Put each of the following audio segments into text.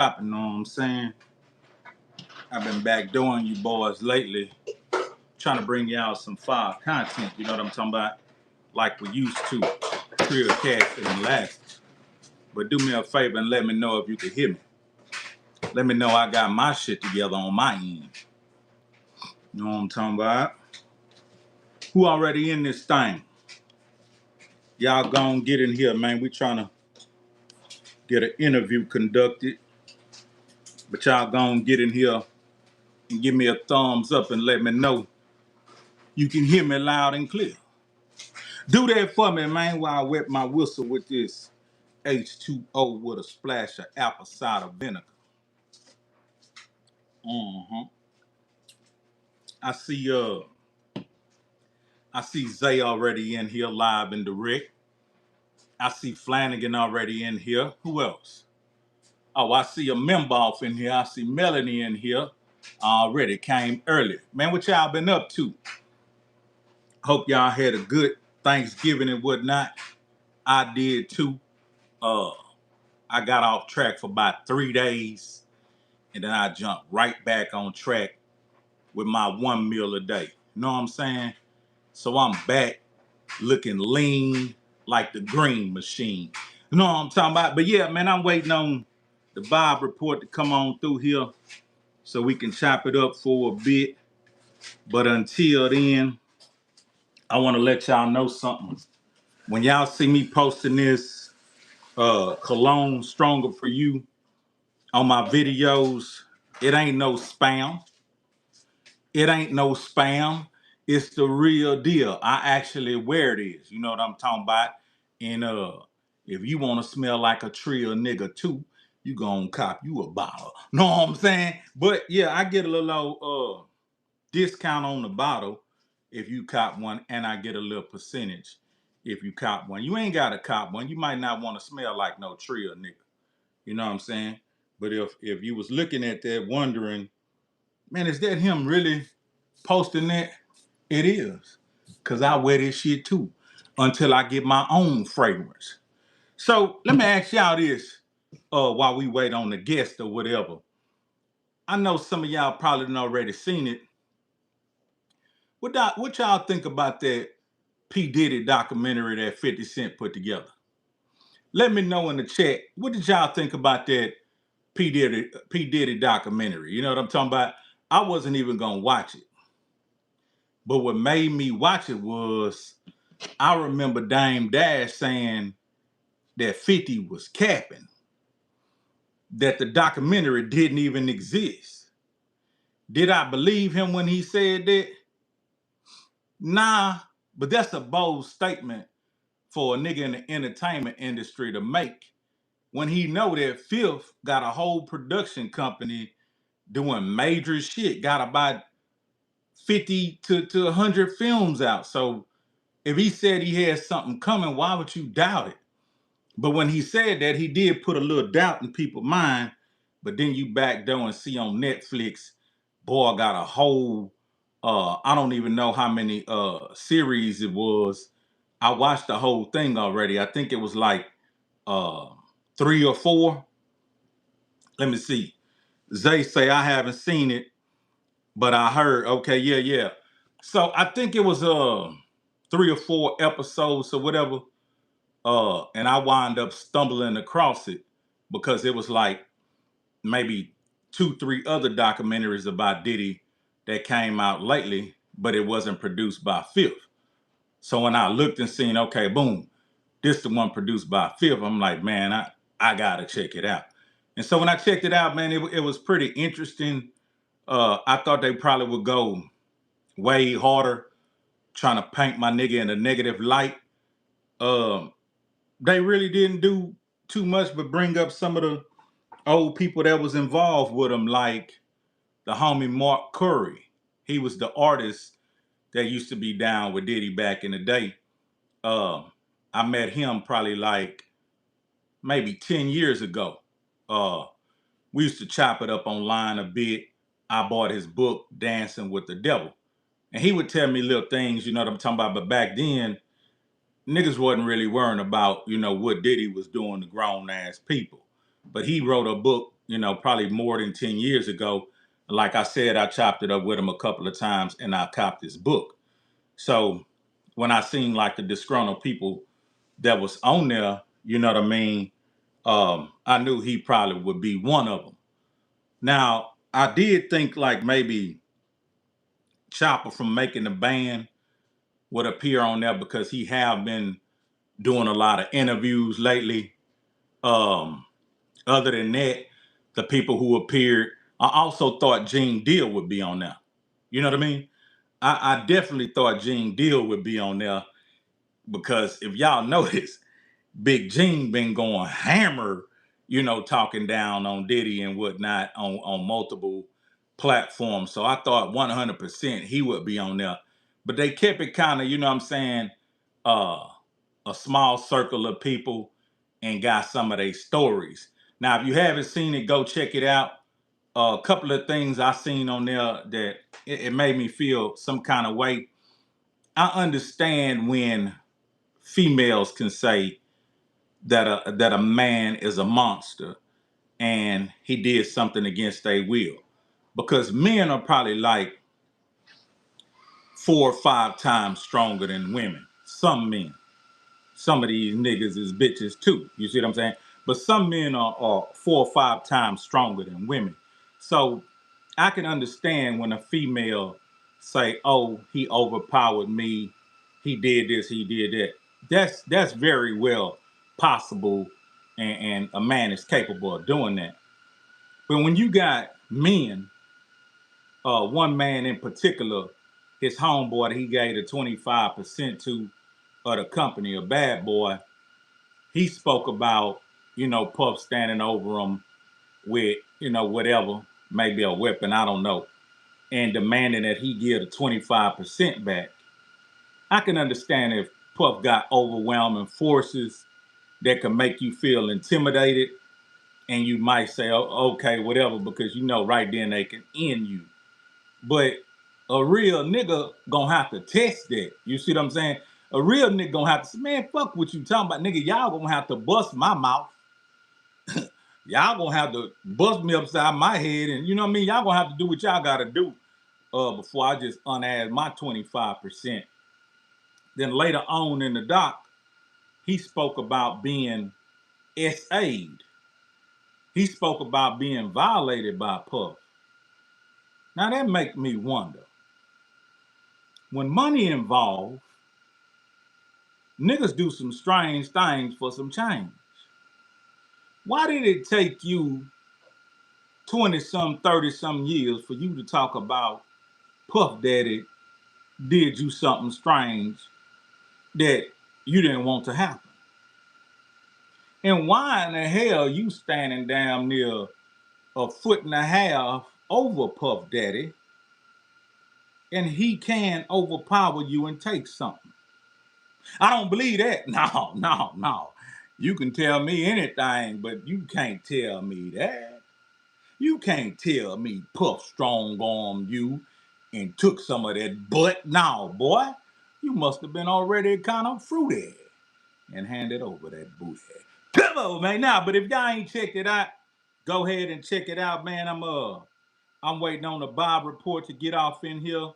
You know what I'm saying? I've been back doing you boys lately, trying to bring y'all some fire content. You know what I'm talking about? Like we used to. Trill cats and last. But do me a favor and let me know if you can hear me. Let me know I got my shit together on my end. You know what I'm talking about? Who already in this thing? Y'all gonna get in here, man. We trying to get an interview conducted. But y'all gonna get in here and give me a thumbs up and let me know you can hear me loud and clear. Do that for me, man, while I wet my whistle with this H2O with a splash of apple cider vinegar. Uh-huh. I see I see Zay already in here live and direct. I see Flanagan already in here. Who else? Oh, I see a Memboff in here. I see Melanie in here. Already came early. Man, what y'all been up to? Hope y'all had a good Thanksgiving and whatnot. I did too. Uh, I got off track for about 3 days, and then I jumped right back on track with my one meal a day. You know what I'm saying? So I'm back looking lean like the green machine. You know what I'm talking about? But yeah, man, I'm waiting on the Bob report to come on through here so we can chop it up for a bit. But until then, I want to let y'all know something. When y'all see me posting this cologne stronger for you on my videos, it ain't no spam. It ain't no spam. It's the real deal. I actually wear this. You know what I'm talking about? And if you want to smell like a Trill nigga too, you gonna cop you a bottle. Know what I'm saying? But yeah, I get a little discount on the bottle if you cop one, and I get a little percentage if you cop one. You ain't got to cop one. You might not want to smell like no Trill nigga. You know what I'm saying? But if you was looking at that wondering, man, is that him really posting that? It is. Cause I wear this shit too until I get my own fragrance. So let me ask y'all this while we wait on the guest or whatever. I know some of y'all probably done already seen it. What y'all think about that P. Diddy documentary that 50 Cent put together? Let me know in the chat. What did y'all think about that P. Diddy documentary? You know what I'm talking about? I wasn't even gonna watch it. But what made me watch it was I remember Dame Dash saying that 50 was capping, that the documentary didn't even exist. Did I believe him when he said that? Nah, but that's a bold statement for a nigga in the entertainment industry to make when he know that Fifth got a whole production company doing major shit, got about 50 to 100 films out. So if he said he had something coming, why would you doubt it? But when he said that, he did put a little doubt in people's mind. But then you back door and see on Netflix, boy, got a whole, I don't even know how many series it was. I watched the whole thing already. I think it was like uh, 3 or 4. Let me see. Zay say I haven't seen it, but I heard. Okay, yeah, yeah. So I think it was 3 or 4 episodes or whatever. And I wound up stumbling across it because it was like maybe 2, 3 other documentaries about Diddy that came out lately, but it wasn't produced by Fifth. So when I looked and seen, okay, boom, this the one produced by Fifth, I'm like, man, I gotta check it out. And so when I checked it out, man, it was pretty interesting. I thought they probably would go way harder trying to paint my nigga in a negative light. Um, they really didn't do too much but bring up some of the old people that was involved with him, like the homie Mark Curry. He was the artist that used to be down with Diddy back in the day. Uh, I met him probably like maybe 10 years ago. Uh, we used to chop it up online a bit. I bought his book, Dancing with the Devil. And he would tell me little things, you know what I'm talking about. But back then, niggas wasn't really worrying about, what Diddy was doing to grown ass people. But he wrote a book, probably more than 10 years ago. Like I said, I chopped it up with him a couple of times and I copped his book. So when I seen like the disgruntled people that was on there, you know what I mean? I knew he probably would be one of them. Now, I did think like maybe Chopper from Making the Band would appear on there because he have been doing a lot of interviews lately. Um, Other than that, the people who appeared, I also thought Gene Deal would be on there. You know what I mean? I definitely thought Gene Deal would be on there because if y'all notice, Big Gene been going hammer, talking down on Diddy and whatnot on multiple platforms. So I thought 100% he would be on there. But they kept it kind of, you know what I'm saying, uh, a small circle of people and got some of their stories. Now, if you haven't seen it, go check it out. A couple of things I seen on there that it made me feel some kind of way. I understand when females can say that a man is a monster and he did something against their will, because men are probably like 4 or 5 times stronger than women. Some men. Some of these niggas is bitches too. You see what I'm saying? But some men are 4 or 5 times stronger than women. So I can understand when a female say, "Oh, he overpowered me. He did this. He did that." That's very well possible, and a man is capable of doing that. But when you got men, one man in particular, his homeboy that he gave the 25% to of the company, a bad boy, he spoke about, Puff standing over him with, whatever, maybe a weapon, I don't know, and demanding that he give the 25% back. I can understand if Puff got overwhelming forces that could make you feel intimidated, and you might say, oh, okay, whatever, because right then they can end you. But a real nigga gonna have to test that. You see what I'm saying? A real nigga gonna have to say, man, fuck what you talking about, nigga. Y'all gonna have to bust my mouth. Y'all gonna have to bust me upside my head, and you know what I mean? Y'all gonna have to do what y'all gotta do before I just unadd my 25%. Then later on in the doc, he spoke about being SA'd. He spoke about being violated by Puff. Now that make me wonder. When money involved, niggas do some strange things for some change. Why did it take you 20 some, 30 some years for you to talk about Puff Daddy did you something strange that you didn't want to happen? And why in the hell you standing down near a foot and a half over Puff Daddy and he can overpower you and take something? I don't believe that. No, no, no. You can tell me anything, but you can't tell me that. You can't tell me Puff strong armed you and took some of that butt. No, boy. You must have been already kind of fruity and handed over that booty. Come on, man. Now, but if y'all ain't checked it out, go ahead and check it out, man. I'm waiting on the Bob report to get off in here.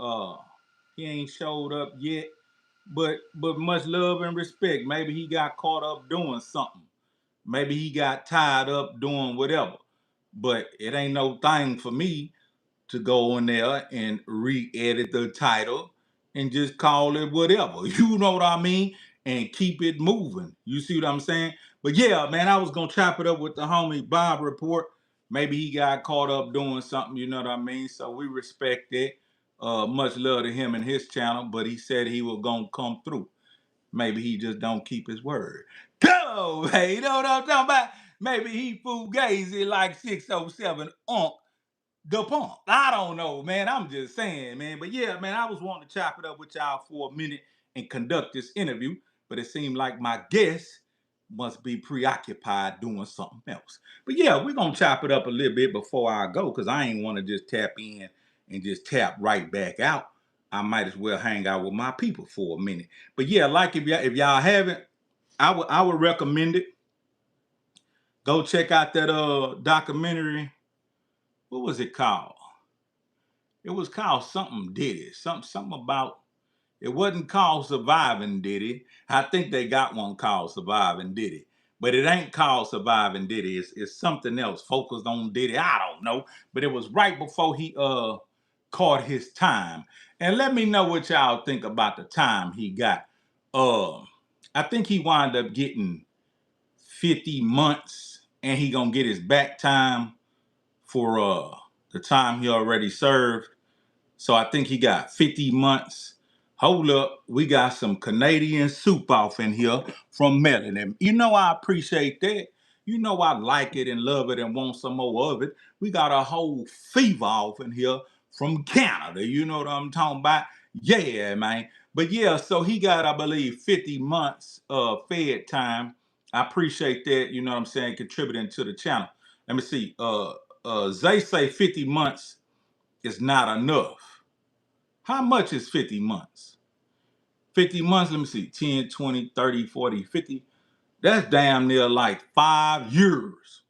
Uh he ain't showed up yet. But much love and respect. Maybe he got caught up doing something. Maybe he got tied up doing whatever. But it ain't no thing for me to go in there and re-edit the title and just call it whatever. You know what I mean? And keep it moving. You see what I'm saying? But yeah, man, I was gonna chop it up with the homie Bob report. Maybe he got caught up doing something, you know what I mean? So we respect it. Much love to him and his channel, but he said he was gonna come through. Maybe he just don't keep his word. Go, hey, you know what I'm talking about? Maybe he fugazi like 607 the punk. I don't know, man. I'm just saying, man. But yeah, man, I was wanting to chop it up with y'all for a minute and conduct this interview, but it seemed like my guest must be preoccupied doing something else. But yeah, we're gonna chop it up a little bit before I go, because I ain't want to just tap in and just tap right back out. I might as well hang out with my people for a minute. But yeah, like if y'all haven't, I would recommend it. Go check out that documentary. What was it called? It was called something Diddy. Something about, it wasn't called Surviving Diddy. I think they got one called Surviving Diddy. But it ain't called Surviving Diddy. It's something else focused on Diddy. I don't know. But it was right before he caught his time. And let me know what y'all think about the time he got. I think he wound up getting 50 months, and he gonna get his back time for the time he already served. So I think he got 50 months. Hold up, we got some Canadian soup off in here from Melanie. You know I appreciate that. You know I like it and love it and want some more of it. We got a whole fever off in here from Canada. You know what I'm talking about? Yeah, man. But yeah, so he got, I believe, 50 months of fed time. I appreciate that, you know what I'm saying, contributing to the channel. Let me see. Zay say 50 months is not enough. How much is 50 months? 50 months, let me see, 10, 20, 30, 40, 50. That's damn near like 5 years.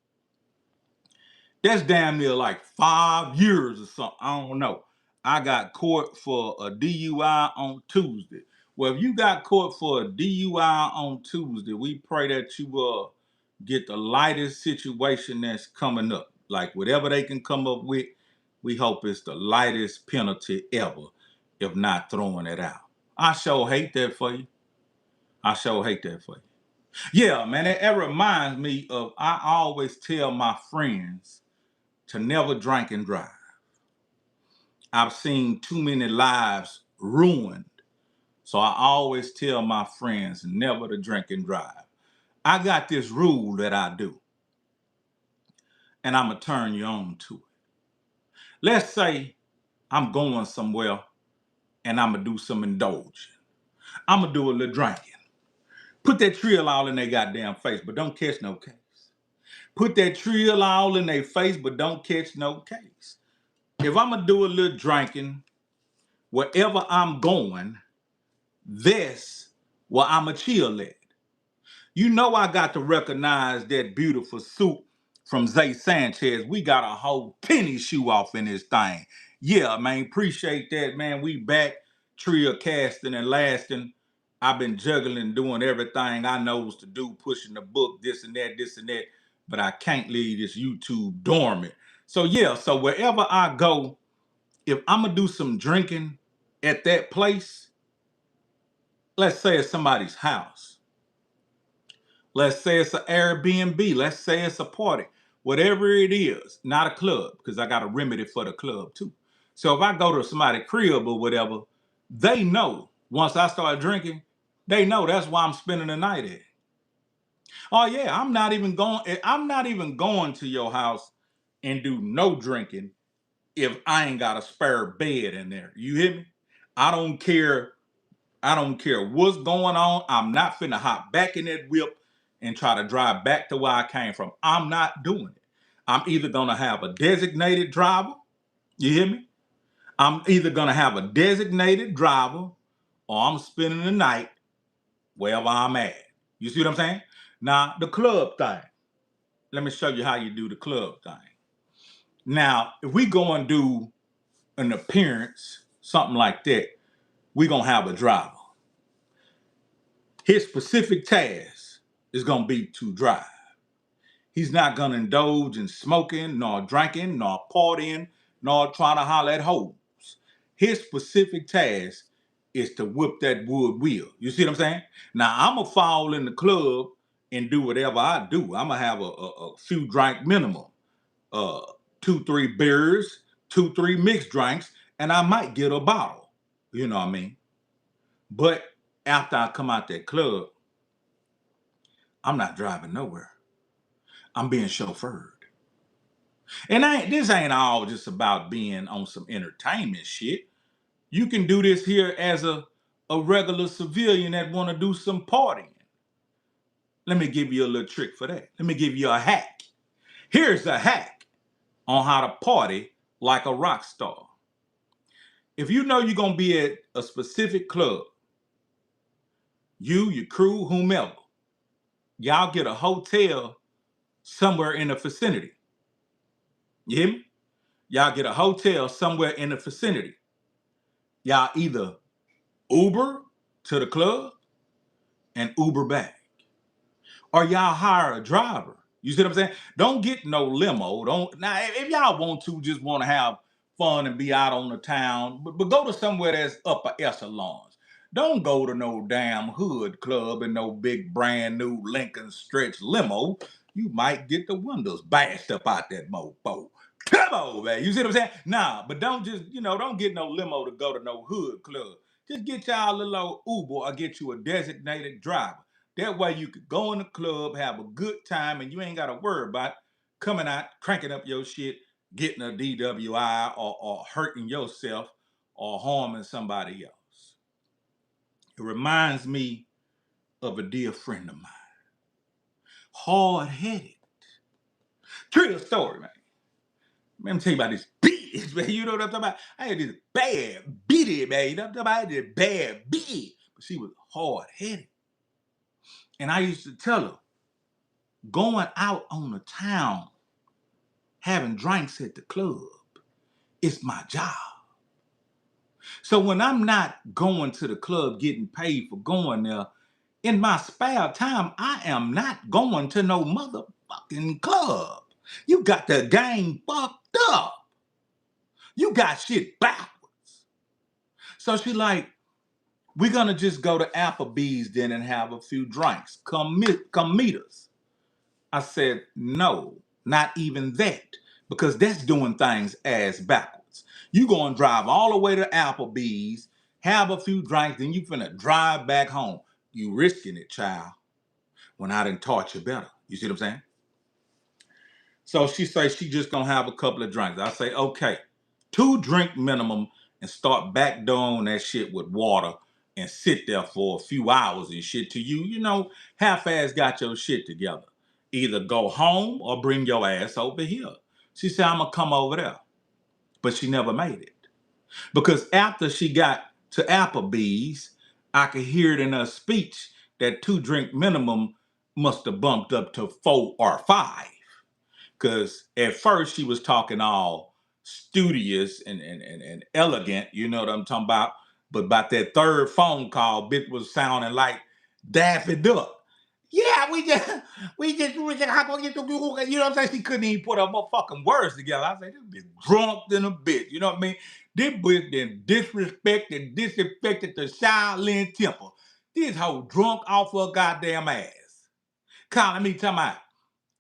That's damn near like 5 years or something. I don't know. I got court for a DUI on Tuesday. Well, if you got court for a DUI on Tuesday, we pray that you get the lightest situation that's coming up. Like whatever they can come up with, we hope it's the lightest penalty ever, if not throwing it out. I sure hate that for you. I sure hate that for you. Yeah, man, it reminds me of, I always tell my friends to never drink and drive. I've seen too many lives ruined. So I always tell my friends never to drink and drive. I got this rule that I do, and I'm going to turn you on to it. Let's say I'm going somewhere and I'm going to do some indulging. I'm going to do a little drinking. Put that Trill all in their goddamn face, but don't catch no case. Put that Trill all in their face, but don't catch no case. If I'm going to do a little drinking, wherever I'm going, this where I'm a chill at. You know I got to recognize that beautiful suit from Zay Sanchez. We got a whole penny shoe off in this thing. Yeah, man, appreciate that, man. We back, Trill casting and lasting. I've been juggling, doing everything I knows to do, pushing the book, this and that, but I can't leave this YouTube dormant. So yeah, so wherever I go, if I'm gonna do some drinking at that place, let's say it's somebody's house. Let's say it's an Airbnb. Let's say it's a party. Whatever it is, not a club, because I got a remedy for the club too. So if I go to somebody's crib or whatever, they know once I start drinking, they know that's why I'm spending the night at. Oh yeah, I'm not even going to your house and do no drinking if I ain't got a spare bed in there. You hear me? I don't care. I don't care what's going on. I'm not finna hop back in that whip and try to drive back to where I came from. I'm not doing it. I'm either gonna have a designated driver. You hear me? I'm either gonna have a designated driver or I'm spending the night wherever I'm at. You see what I'm saying? Now, the club thing. Let me show you how you do the club thing. Now, if we go and do an appearance, something like that, we're gonna have a driver. His specific task is gonna be to drive. He's not gonna indulge in smoking, nor drinking, nor partying, nor trying to holler at hoes. His specific task is to whip that wood wheel. You see what I'm saying? Now I'm gonna fall in the club and do whatever I do. I'm gonna have a few drink minimum, uh, 2, 3 beers, 2, 3 mixed drinks, and I might get a bottle. You know what I mean? But after I come out that club, I'm not driving nowhere. I'm being chauffeured. And this ain't all just about being on some entertainment shit. You can do this here as a regular civilian that want to do some partying. Let me give you a little trick for that. Let me give you a hack. Here's a hack on how to party like a rock star. If you know you're going to be at a specific club, you, your crew, whomever, y'all get a hotel somewhere in the vicinity. You hear me? Y'all get a hotel somewhere in the vicinity. Y'all either Uber to the club and Uber back, or y'all hire a driver. You see what I'm saying? Don't get no limo. Don't now if y'all just want to have fun and be out on the town, but go to somewhere that's upper echelons. Don't go to no damn hood club in no big brand new Lincoln Stretch limo. You might get the windows bashed up out that mofo. Come on, man. You see what I'm saying? Nah, but don't just, don't get no limo to go to no hood club. Just get y'all a little old Uber or get you a designated driver. That way you could go in the club, have a good time, and you ain't got to worry about coming out, cranking up your shit, getting a DWI or hurting yourself or harming somebody else. It reminds me of a dear friend of mine. Hard-headed. Trill story, man. Let me tell you about this bitch, man. You know what I'm talking about? I had this bad bitty, man. You know what I'm talking about? I had this bad bitch. But she was hard-headed. And I used to tell her, going out on the town, having drinks at the club, it's my job. So when I'm not going to the club getting paid for going there, in my spare time, I am not going to no motherfucking club. You got the game fucked up. You got shit backwards. So she like, we're gonna just go to Applebee's then and have a few drinks. Come meet us. I said, no, not even that, because that's doing things ass backwards. You gonna drive all the way to Applebee's, have a few drinks, then you finna drive back home. You risking it, child, when I done taught you better. You see what I'm saying? So she say she just gonna have a couple of drinks. I say, okay, 2 drink minimum and start backdooring that shit with water and sit there for a few hours and shit till you half-ass got your shit together. Either go home or bring your ass over here. She said, I'm gonna come over there. But she never made it. Because after she got to Applebee's, I could hear it in her speech that 2 drink minimum must have bumped up to 4 or 5. Because at first she was talking all studious and elegant, you know what I'm talking about? But about that third phone call, bitch was sounding like Daffy Duck. Yeah, how gonna get to you know what I'm saying? She couldn't even put her motherfucking words together. I said, this bitch drunk than a bitch, you know what I mean? This bitch then disrespected, disinfected the Shaolin Temple. This hoe drunk off her goddamn ass. Calling me talking about,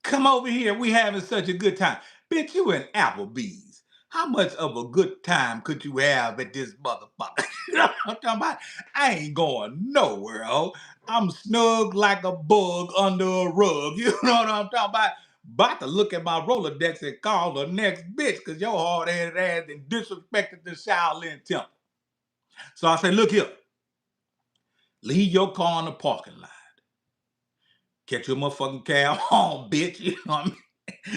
come over here. We having such a good time. Bitch, you in Applebee's. How much of a good time could you have at this motherfucker? You know what I'm talking about? I ain't going nowhere, ho. I'm snug like a bug under a rug. You know what I'm talking about? About to look at my Rolodex and call the next bitch because your hard-headed ass and disrespected the Shaolin Temple. So I say, look here. Leave your car in the parking lot. Catch your motherfucking cab home, bitch. You know what I mean?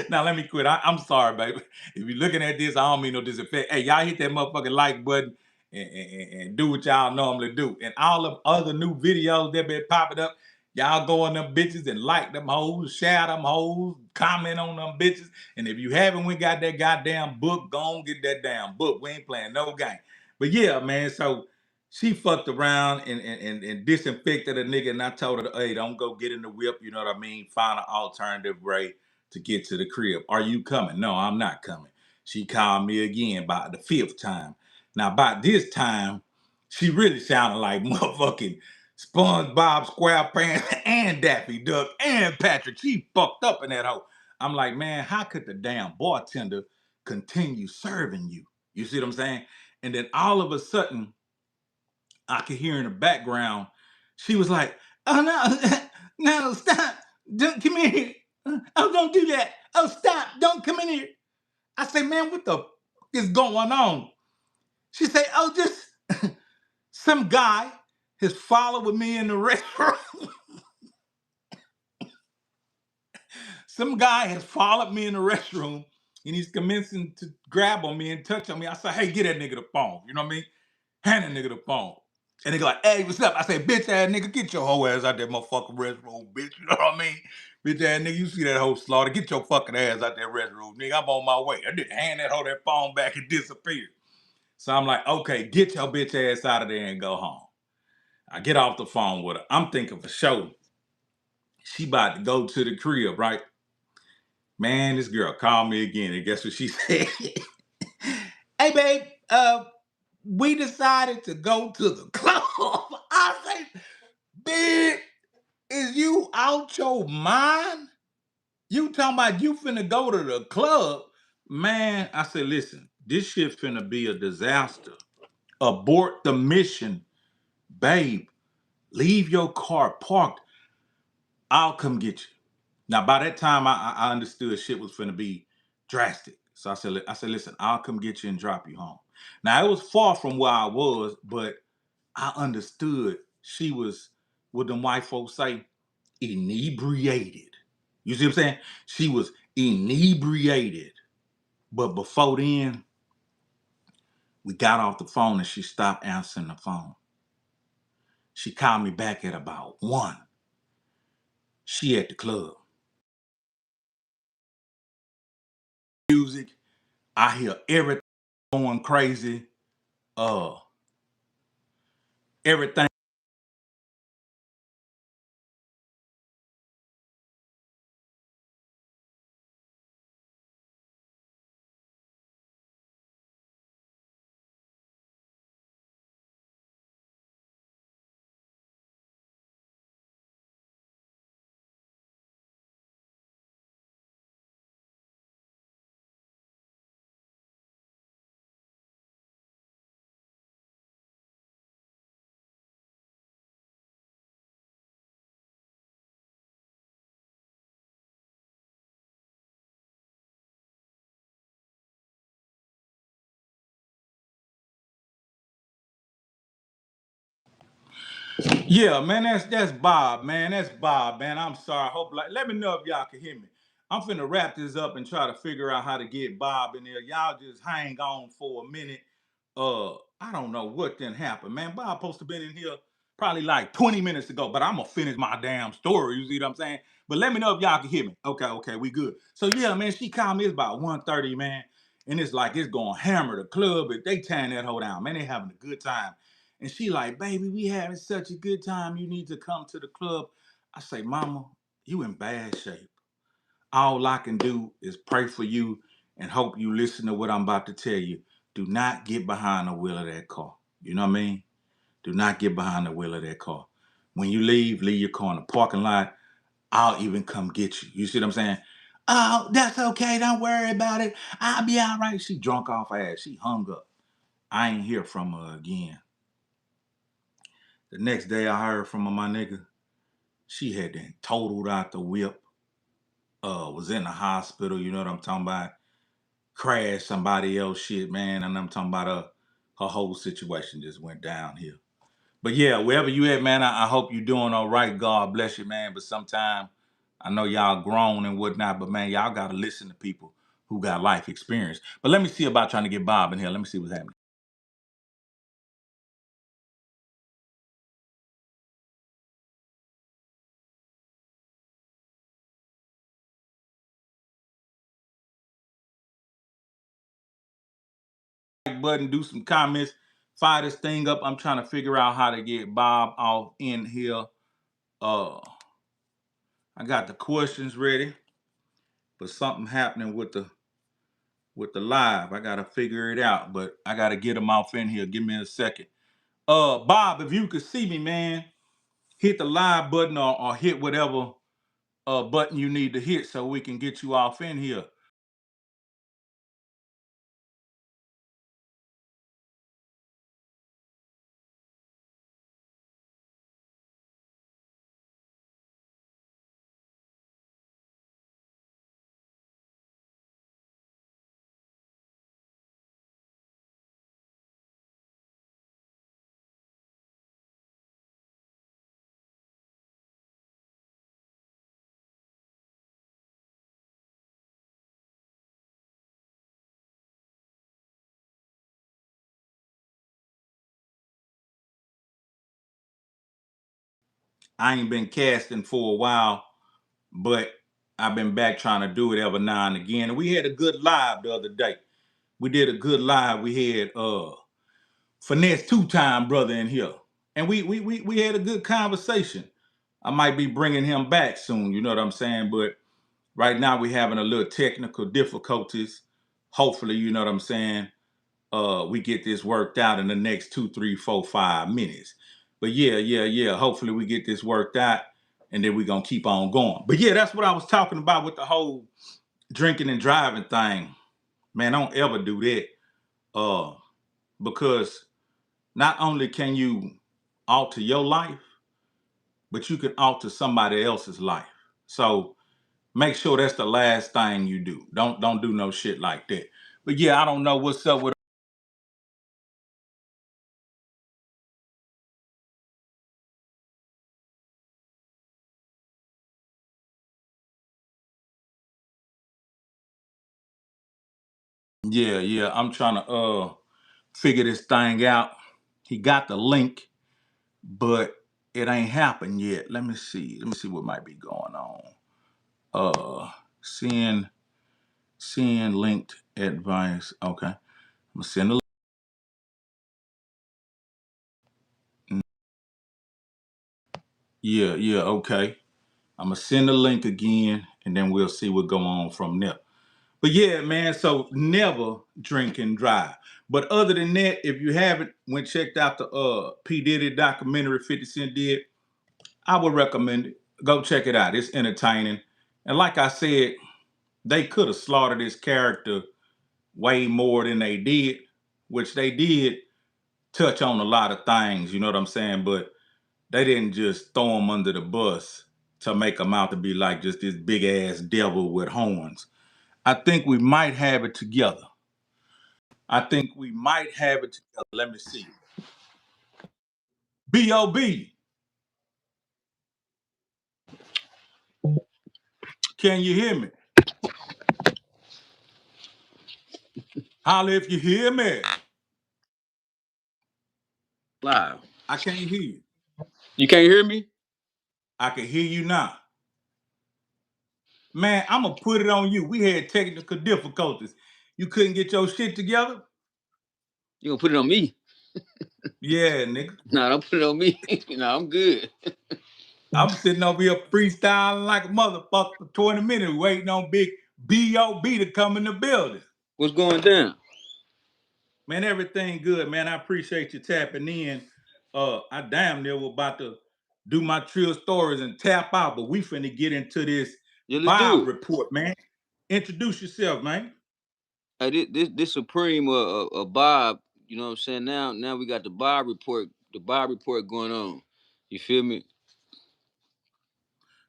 Now let me quit. I'm sorry, baby. If you're looking at this, I don't mean no disrespect. Hey, y'all hit that motherfucking like button and do what y'all normally do. And all of other new videos that been popping up, y'all go on them bitches and like them hoes, share them hoes, comment on them bitches. And if you haven't got that goddamn book, go on get that damn book. We ain't playing no game. But yeah, man, so she fucked around and disinfected a nigga, and I told her, hey, don't go get in the whip, you know what I mean? Find an alternative way to get to the crib. Are you coming? No, I'm not coming. She called me again about the 5th time. Now, by this time, she really sounded like motherfucking SpongeBob SquarePants and Daffy Duck and Patrick. She fucked up in that hoe. I'm like, man, how could the damn bartender continue serving you? You see what I'm saying? And then all of a sudden, I could hear in the background, she was like, oh no, no, stop. Don't come in here. Oh, don't do that. Oh, stop. Don't come in here. I say, man, what the fuck is going on? She say, oh, just some guy has followed me in the restroom. Some guy has followed me in the restroom and he's commencing to grab on me and touch on me. I say, hey, get that nigga the phone. You know what I mean? Hand that nigga the phone. And they go like, hey, what's up? I say, bitch ass nigga, get your whole ass out that motherfucking restroom, bitch. You know what I mean? Bitch ass nigga, you see that whole slaughter. Get your fucking ass out that restroom, nigga. I'm on my way. I didn't hand that hoe that phone back and disappeared. So I'm like, okay, get your bitch ass out of there and go home. I get off the phone with her. I'm thinking for sure she about to go to the crib, right? Man, this girl called me again, and guess what she said? Hey, babe, we decided to go to the club. I say, bitch, is you out your mind? You talking about you finna go to the club? Man, I said, listen, this shit finna be a disaster. Abort the mission. Babe, leave your car parked. I'll come get you. Now, by that time, I understood shit was finna be drastic. So I said, listen, I'll come get you and drop you home. Now, it was far from where I was, but I understood she was, what them white folks say, inebriated. You see what I'm saying? She was inebriated. But before then, we got off the phone and she stopped answering the phone. She called me back at about 1. She at the club. Music. I hear everything going crazy. Uh, everything. Yeah, man, that's Bob, man. That's Bob, man. I'm sorry. Hope like let me know if y'all can hear me. I'm finna wrap this up and try to figure out how to get Bob in there. Y'all just hang on for a minute. I don't know what then happened, man. Bob supposed to been in here probably like 20 minutes ago, but I'm gonna finish my damn story. You see what I'm saying? But let me know if y'all can hear me. Okay, we good. So yeah, man, she called me. It's about 1:30, man, and it's like it's gonna hammer the club. But they tearing that hoe down, man. They having a good time. And she like, baby, we having such a good time. You need to come to the club. I say, mama, you in bad shape. All I can do is pray for you and hope you listen to what I'm about to tell you. Do not get behind the wheel of that car. You know what I mean? Do not get behind the wheel of that car. When you leave your car in the parking lot. I'll even come get you. You see what I'm saying? Oh, that's okay. Don't worry about it. I'll be all right. She drunk off her ass. She hung up. I ain't hear from her again. The next day I heard from her, my nigga, she had then totaled out the whip. Was in the hospital, you know what I'm talking about? Crashed somebody else shit, man. And I'm talking about her whole situation just went downhill. But yeah, wherever you at, man, I hope you're doing all right. God bless you, man. But sometime I know y'all grown and whatnot, but man, y'all gotta listen to people who got life experience. But let me see about trying to get Bob in here. Let me see what's happening. Like button, do some comments, fire this thing up. I'm trying to figure out how to get Bob off in here. Uh, I got the questions ready, but something happening with the live. I gotta figure it out, but I gotta get him off in here. Give me a second. Bob, if you could see me, man, hit the live button or hit whatever button you need to hit so we can get you off in here. I ain't been casting for a while, but I've been back trying to do it every now and again. And we had a good live the other day. We did a good live. We had Finesse two-time brother in here. And we had a good conversation. I might be bringing him back soon, you know what I'm saying? But right now we having a little technical difficulties. Hopefully, you know what I'm saying, we get this worked out in the next 2, 3, 4, 5 minutes. But yeah. Hopefully we get this worked out and then we're gonna keep on going. But yeah, that's what I was talking about with the whole drinking and driving thing. Man, don't ever do that. Because not only can you alter your life, but you can alter somebody else's life. So make sure that's the last thing you do. Don't do no shit like that. But yeah, I don't know what's up with. Yeah. I'm trying to figure this thing out. He got the link, but it ain't happened yet. Let me see. Let me see what might be going on. Uh seeing linked advice. Okay. I'm gonna send a yeah, okay. I'm gonna send the link again and then we'll see what go on from there. But yeah, man, so never drink and drive. But other than that, if you haven't went checked out the P. Diddy documentary 50 Cent did, I would recommend it. Go check it out. It's entertaining. And like I said, they could have slaughtered this character way more than they did, which they did touch on a lot of things, you know what I'm saying? But they didn't just throw him under the bus to make him out to be like just this big ass devil with horns. I think we might have it together. I think we might have it together. Let me see. B.O.B. Can you hear me? Holla if you hear me. Live. I can't hear you. You can't hear me? I can hear you now. Man, I'm going to put it on you. We had technical difficulties. You couldn't get your shit together? You gonna put it on me? Yeah, nigga. Nah, don't put it on me. Nah, I'm good. I'm sitting over here freestyling like a motherfucker for 20 minutes waiting on big B.O.B. to come in the building. What's going down? Man, everything good, man. I appreciate you tapping in. I damn near was about to do my Trill stories and tap out, but we finna get into this Yeah, let's do Bob it. report, man. Introduce yourself, man. Hey, this Supreme Bob, you know what I'm saying? Now we got the Bob report going on. You feel me?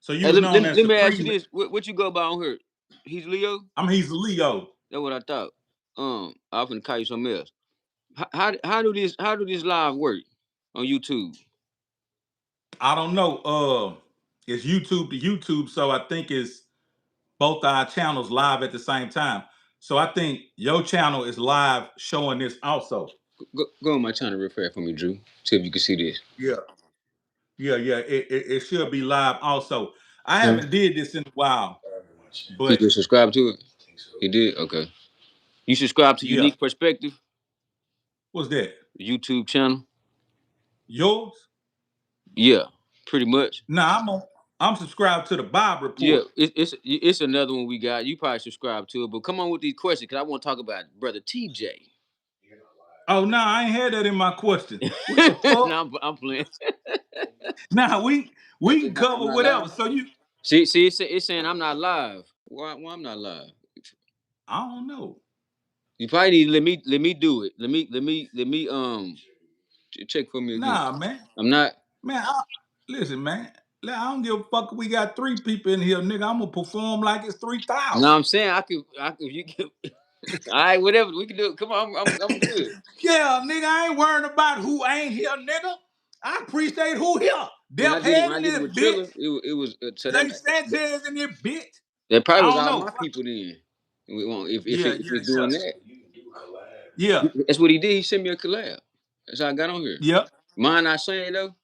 So you Hey, was let, known let, as let me ask you Supreme. this. What you go by on here? He's Leo? I'm Hezeleo. That's what I thought. I was finna call you something else. How do this live work on YouTube? I don't know. It's YouTube to YouTube, so I think it's both our channels live at the same time. So I think your channel is live showing this also. Go on my channel real fast for me, Drew. See if you can see this. Yeah. Yeah. It should be live also. I Huh? haven't did this in a while, He but just subscribed to it? He did? Okay. You subscribe to yeah. Unique Perspective, What's that? the YouTube channel? Yours? Yeah, pretty much. Nah, I'm subscribed to the Bob Yeah, report. it's another one we got. You probably subscribe to it, but come on with these questions because I want to talk about brother TJ. Oh nah, I ain't had that in my question. What the fuck? No, I'm playing. Nah, we can I'm cover not live. whatever. So you See, it's saying I'm not live. Why I'm not live? I don't know. You probably need to let me do it. Let me check for me again. Nah, man. I'm not. Man, listen, man. I don't give a fuck if we got 3 people in here, nigga. I'm gonna perform like it's No, 3,000. I'm saying I could if you can. All right, whatever we can do. Come on, I'm good. Yeah, nigga, I ain't worrying about who ain't here, nigga. I appreciate who here. When I Def did it, Head when I in did it this with bitch. Triller, it was so Jay Sanchez in this bitch. that probably I was don't all know. my people then. We won't Yeah, if it's doing that. yeah. That's what he did. He sent me a collab. That's how I got on here. Yeah. Mine not saying though.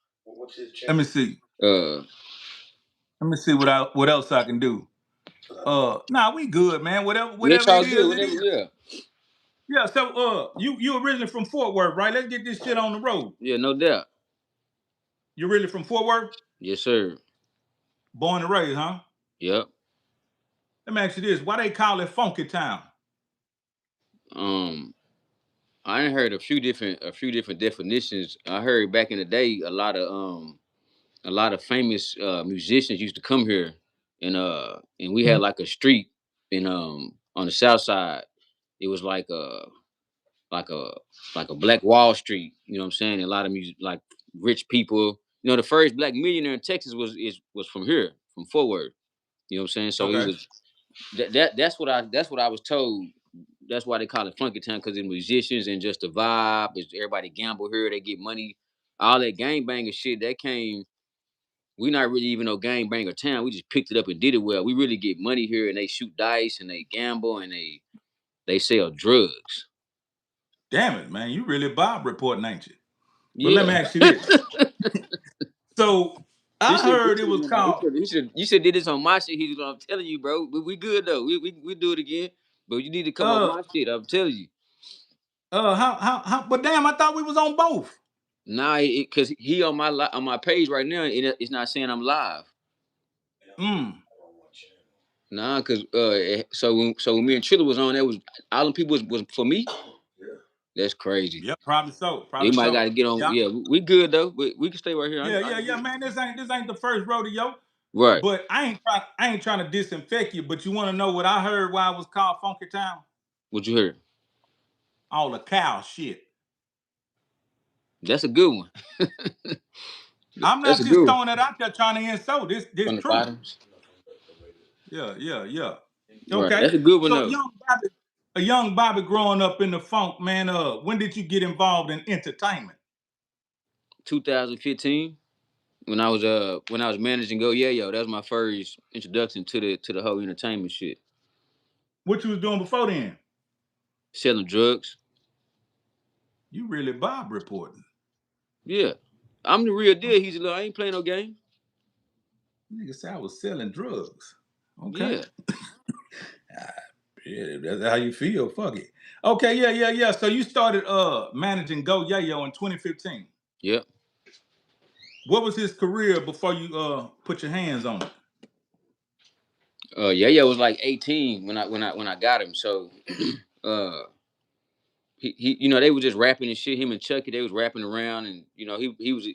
Let me see. Uh, Let me see what else I can do. Nah, we good, man. It's Whatever all it good, is, it whatever. is. Yeah, Yeah. So you originally from Fort Worth, right? Let's get this shit on the road. yeah, no doubt. You really from Fort Worth? Yes, sir. Born and raised, huh? Yep. Let me ask you this: why they call it Funky Town? Um, I ain't heard a few different definitions. I heard back in the day a lot of famous musicians used to come here, and we had like a street in on the south side. It was like a like a Black Wall Street. You know what I'm saying? And a lot of music, like rich people. You know, the first black millionaire in Texas was from here, from Fort Worth. You know what I'm saying? So he Okay. was that's what I was told. That's why they call it Funky Town, because the musicians and just the vibe. Is everybody gamble here, they get money. All that gang banger shit that came. We not really even no gang banger town. We just picked it up and did it well. We really get money here, and they shoot dice and they gamble and they sell drugs. Damn it, man! You really Bob reporting, ain't you? But let Yeah. me ask you this: so He I should. He heard it should. was You know, he called should. He should. You should did this on my shit. He's. I'm telling you, bro. We good though. We do it again. But you need to come on uh my shit. I'm telling you. how but damn, I thought we was on both. Nah, because he on my page right now, and it's not saying I'm live. Mm. Nah, because so when me and Triller was on, that was all them people was for me. That's crazy. Yep, probably so. You Probably might got so. to get on. Yeah. Yeah, we good though. We can stay right here. I ain't Yeah, good. man. This ain't the first rodeo. Right. But I ain't trying to disinfect you, but you want to know what I heard why it was called Funky Town? What you heard? All the cow shit. That's a good one. I'm That's not a just good one. throwing it out there trying to insult. This From the true. bottoms. Yeah. Right. Okay. That's a good one So though. a young Bobby growing up in the funk, man, when did you get involved in entertainment? 2015. When I was managing Go Yeah Yo, that was my first introduction to the whole entertainment shit. What you was doing before then? Selling drugs. You really Bob reporting. Yeah. I'm the real deal, Hezeleo. I ain't playing no game. Nigga said I was selling drugs. Okay. Yeah. Yeah, that's how you feel. Fuck it. Okay, yeah. So you started managing Go Yayo in 2015. Yep. What was his career before you put your hands on it? Yeah, yeah, was like 18 when I got him. So uh they were just rapping and shit. Him and Chucky, they was rapping around, and he was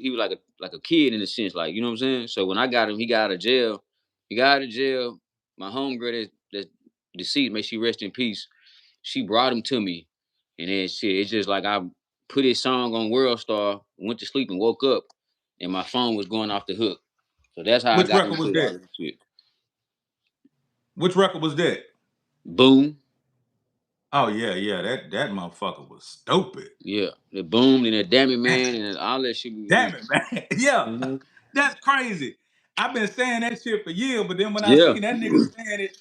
like a kid in a sense, like, you know what I'm saying. So when I got him, he got out of jail. He got out of jail. My homegirl that's deceased, may she rest in peace. She brought him to me, and then shit, it's just like I put his song on World Star, went to sleep and woke up, and my phone was going off the hook. So that's how I Which got record was into all that? this shit. Which record was that? Boom. Oh yeah. That motherfucker was stupid. Yeah, the boom and that damn it Damn, man and all that shit. damn it, man. Yeah, Mm-hmm. that's crazy. I've been saying that shit for years, but then when I Yeah, see that nigga saying it,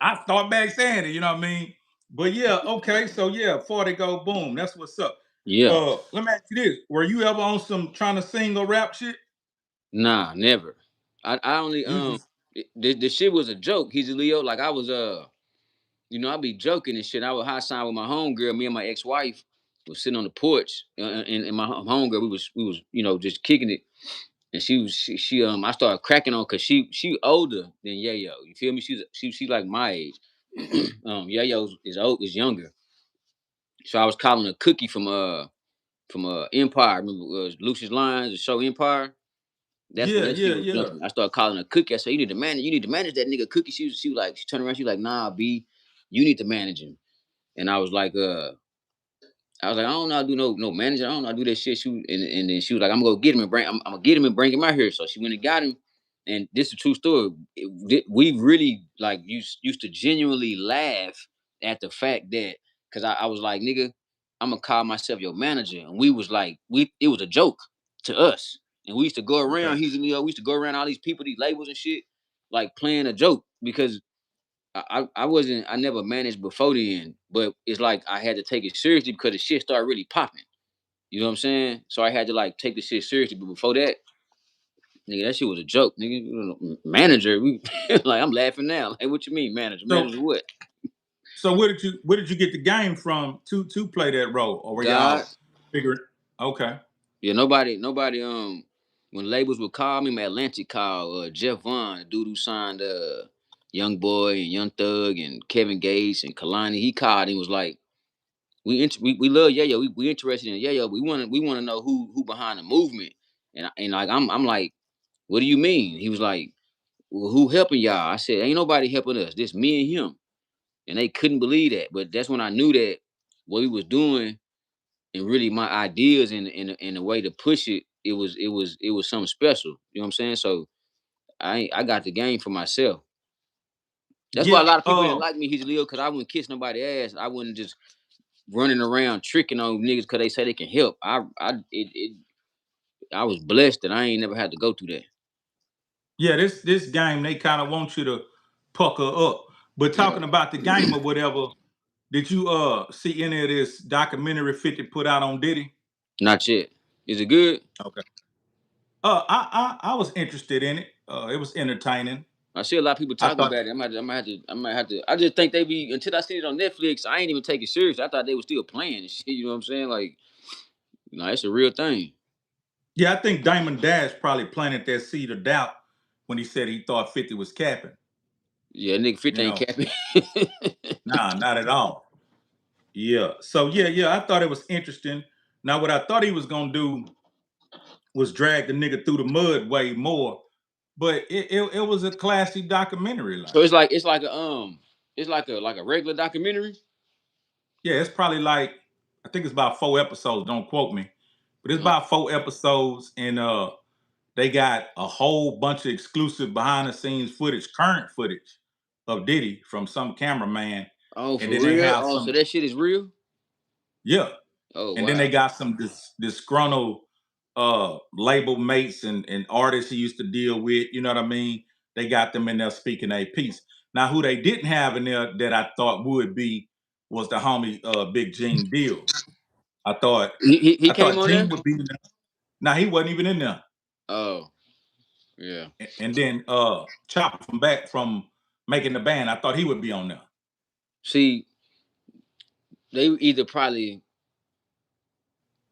I start back saying it. You know what I mean? But yeah, okay. So yeah, before they go boom, that's what's up. yeah. Let me ask you this: were you ever on some trying to sing or rap shit? Nah, never. I only You just the shit was a joke. He's a Leo. Like I was I be joking and shit. I was high sign with my homegirl. Me and my ex wife was sitting on the porch, and my homegirl we was just kicking it. And she I started cracking on because she older than Yayo. You feel me? She like my age. Yayo is younger. So I was calling a cookie from Empire. Remember Lucius Lyons, the show Empire. That's when that shit was yeah. jumping. I started calling her Cookie. I said, you need to manage that nigga Cookie. She turned around, she was like, nah, B, you need to manage him. And I was like, I don't know how to do no manager. I don't know how to do that shit. And then she was like, I'm gonna go get him and I'm gonna get him and bring him out here. So she went and got him. And this is a true story. We really like used to genuinely laugh at the fact that because I was like, nigga, I'm gonna call myself your manager. And we was like, it was a joke to us. And we used to go around, Okay. we used to go around all these people, these labels and shit, like playing a joke because I never managed before then, but it's like I had to take it seriously because the shit started really popping. You know what I'm saying? So I had to like take the shit seriously. But before that, Nigga, that shit was a joke, nigga. Manager, we like I'm laughing now. Like, what you mean, manager? So Manager what? so where did you get the game from to play that role, or were God. y'all figuring? Okay. Yeah, nobody. When labels would call me, my Atlantic call Jeff Vaughn, the dude who signed Young Boy and Young Thug and Kevin Gates and Kalani. He called and was like, we love Yayo. We interested in Yayo. We want to know who behind the movement. And like I'm like, what do you mean? He was like, well, who helping y'all? I said, ain't nobody helping us. Just me and him. And they couldn't believe that. But that's when I knew that what we was doing and really my ideas and the way to push it, it was something special. You know what I'm saying? So I got the game for myself. That's why Yeah. a lot of people didn't like me, Hezeleo, because I wouldn't kiss nobody's ass. I wouldn't just running around tricking on niggas because they say they can help. I was blessed that I ain't never had to go through that. Yeah, this game they kind of want you to pucker up. But Yeah. talking about the game or whatever, did you see any of this documentary 50 put out on Diddy? Not yet. Is it good? Okay. I was interested in it. It was entertaining. I see a lot of people I talking thought, about it. I might have to. I just think they be until I see it on Netflix. I ain't even take it serious. I thought they were still playing and shit. You know what I'm saying? Like, it's a real thing. yeah, I think Diamond Dash probably planted that seed of doubt when he said he thought 50 was capping. Yeah, nigga, You 50 ain't know, capping. nah, not at all. Yeah. So yeah, I thought it was interesting. Now, what I thought he was gonna do was drag the nigga through the mud way more, but it was a classy documentary. So Like, it's like a regular documentary. yeah, it's probably like I think it's about 4 episodes. Don't quote me, but it's Uh, about 4 episodes, and they got a whole bunch of exclusive behind the scenes footage, current footage of Diddy from some cameraman, oh, and for then they real? have Oh, so some, that shit is real? yeah, Oh, and then they wow. got some disgruntled label mates and artists he used to deal with. You know what I mean? They got them in there speaking a piece. Now, who they didn't have in there that I thought would be was the homie Big Gene Deal. I thought He I came thought on Gene there? would be in there. Now he wasn't even in there. Oh, yeah. And then Chopper from back from making the band, I thought he would be on there. See, they either probably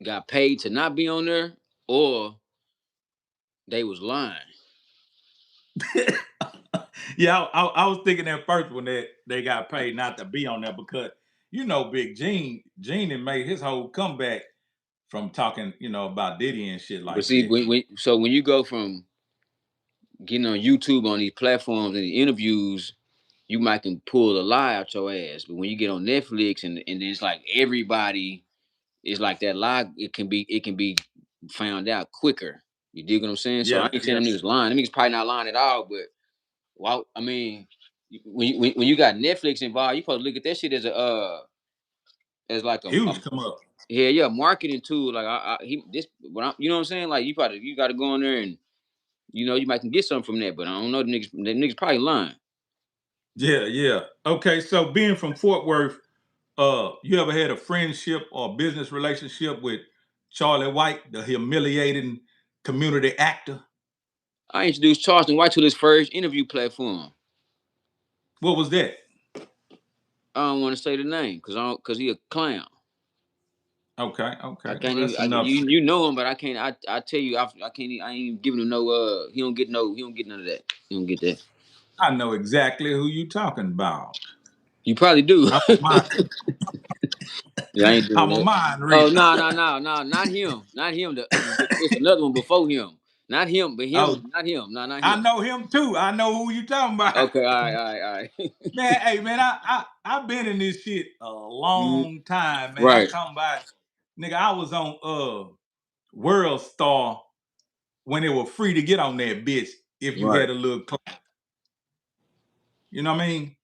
got paid to not be on there or they was lying. Yeah, I was thinking at first when they got paid not to be on there because Big Gene had made his whole comeback from talking about Diddy and shit But like see, that. when you go from getting on YouTube on these platforms and the interviews, you might can pull a lie out your ass. But when you get on Netflix and then it's like everybody is like that lie, it can be found out quicker. You dig what I'm saying? So I Yeah, ain't saying yeah. them niggas lying. Them niggas probably not lying at all. But well, I mean, when you got Netflix involved, you supposed to look at that shit as as like a Huge come up. yeah marketing tool. Like you know what I'm saying? Like you got to go in there and you might can get something from that. But I don't know the niggas probably lying. Yeah, yeah. Okay, so being from Fort Worth, you ever had a friendship or business relationship with Charlie White, the humiliating community actor? I introduced Charleston White to this first interview platform. What was that? I don't want to say the name because he a clown. Okay, I okay. can't Well, even. that's enough. You know him, but I can't. I tell you, I can't. I ain't even giving him no. He don't get no. He don't get none of that. He don't get that. I know exactly who you talking about. You probably do. I'm a mind, Yeah, I ain't doing I'm a that. mind Oh reader. no no no no, not him, not him. It's another one before him. Not him, but Oh, him. Not him. No, not I him. know him too. I know who you talking about. Okay, all right, all right, all right. Man, hey man, I've been in this shit a Mhm. long time, man. I'm Right, talking about nigga, I was on World Star when it was free to get on that bitch if you right. had a little you know what I mean?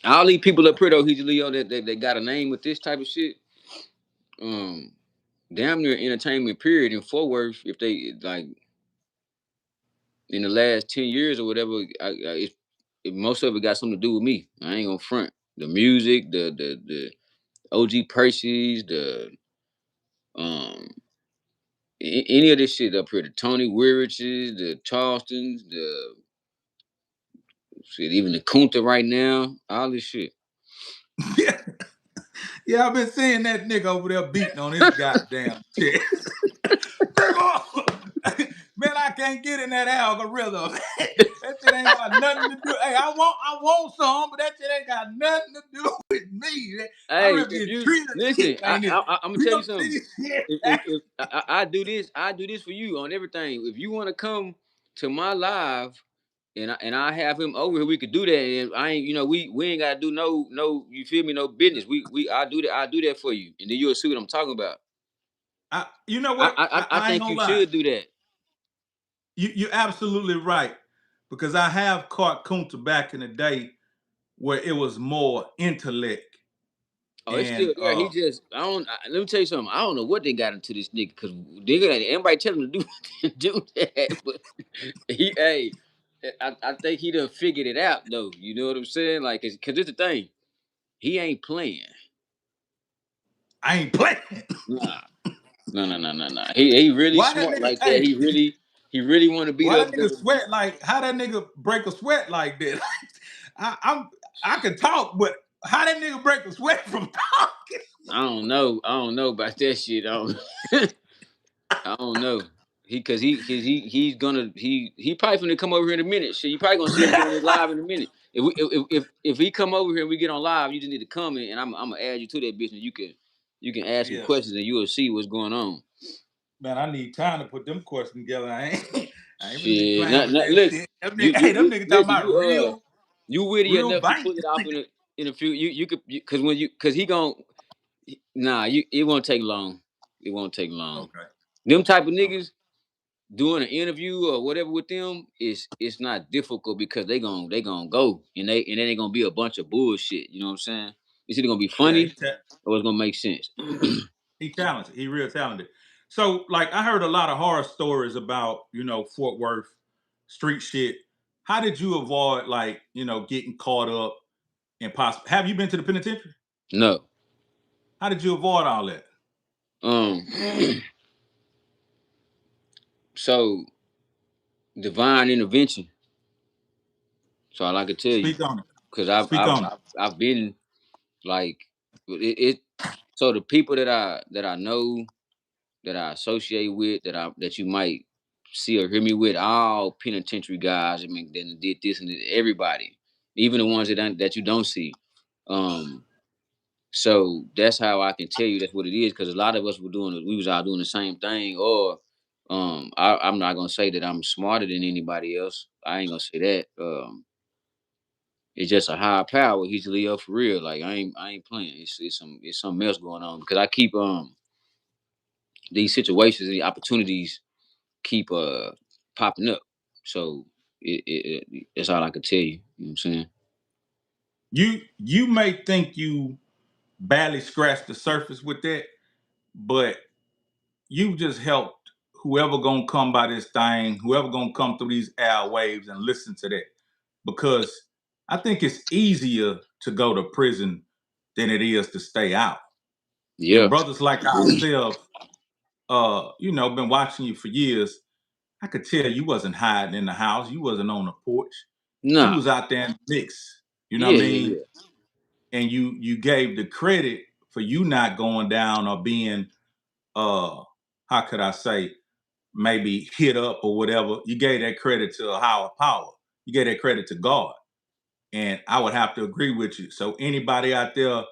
All these people up here though, Leo, that got a name with this type of shit. Um, damn near entertainment period in Fort Worth. If they like in the last 10 years or whatever, most of it got something to do with me. I ain't gonna front. The music, the OG Percy's, the um any of this shit up here, the Tony Weiriches, the Charlestons, the shit, even the Kunta right now, all this shit. Yeah, yeah, I've been seeing that nigga over there beating on his goddamn chest. Man, I can't get in that algorithm. That shit ain't got nothing to do. Hey, I want some, but that shit ain't got nothing to do with me. I Hey, represent if you Trill listen, shit, ain't it? I'm gonna tell you Real something. T shit. If I do this, I do this for you on everything. If you want to come to my live and I have him over here, we could do that. And I ain't, we ain't gotta do no, you feel me, no business. We I do that for you, and then you'll see what I'm talking about. You know what? I I ain't think gonna you lie. should do that. You're absolutely right. Because I have caught Kunta back in the day where it was more intellect Oh, it's and still there. He just let me tell you something. I don't know what they got into this nigga because everybody tell him to do do that, but hey, I think he done figured it out though. You know what I'm saying? Like, cause it's the thing. He ain't playing. I ain't playing. Nah, no. He really Why that smart nigga? like that. Hey, He really want to beat why up that nigga the. sweat like? How that nigga break a sweat like that? I can talk, but how that nigga break a sweat from talking? I don't know about that shit. I don't know. He's gonna he probably gonna come over here in a minute. Shit, you probably gonna see him doing it live in a minute. If he come over here and we get on live, you just need to comment and I'm gonna add you to that bitch and you can ask some Yeah, questions and you will see what's going on. man, I need time to put them questions together. I ain't gonna be Shit, playing with that look, shit. Hey, them niggas talking listen, about you witty real enough to bang. pull it off in a few. You could because he gon' nah you it won't take long. It won't take long. Okay, Them type of okay. niggas doing an interview or whatever with them is it's not difficult because they gonna go and then they gonna be a bunch of bullshit. You know what I'm saying? It's either gonna be Yeah, funny or it's gonna make sense. he talented. He real talented. So, like, I heard a lot of horror stories about Fort Worth street shit. How did you avoid like getting caught up in possible? Have you been to the penitentiary? No. How did you avoid all that? Um. So divine intervention. So all I could tell you Speak on it. because Speak on it. I've been like it. So the people that I know that I associate with that you might see or hear me with all penitentiary guys. I mean, then did this and everybody, even the ones that you don't see. Um, so that's how I can tell you that's what it is because a lot of us we was all doing the same thing. Or I'm not gonna say that I'm smarter than anybody else. I ain't gonna say that. It's just a higher power. He's Leo for real. Like I ain't playing. It's something else going on because I keep these situations, the opportunities keep popping up. So that's all I can tell you. You know what I'm saying? You may think you barely scratched the surface with that, but you just helped whoever gonna come by this thing, whoever gonna come through these airwaves and listen to that. Because I think it's easier to go to prison than it is to stay out. And Yeah. brothers like ourselves, been watching you for years. I could tell you wasn't hiding in the house. You wasn't on the porch. You Nah. was out there in the mix. You know what I Yeah, yeah, mean? yeah. And you gave the credit for you not going down or being how could I say maybe hit up or whatever. You gave that credit to a higher power. You gave that credit to God. And I would have to agree with you. So anybody out there,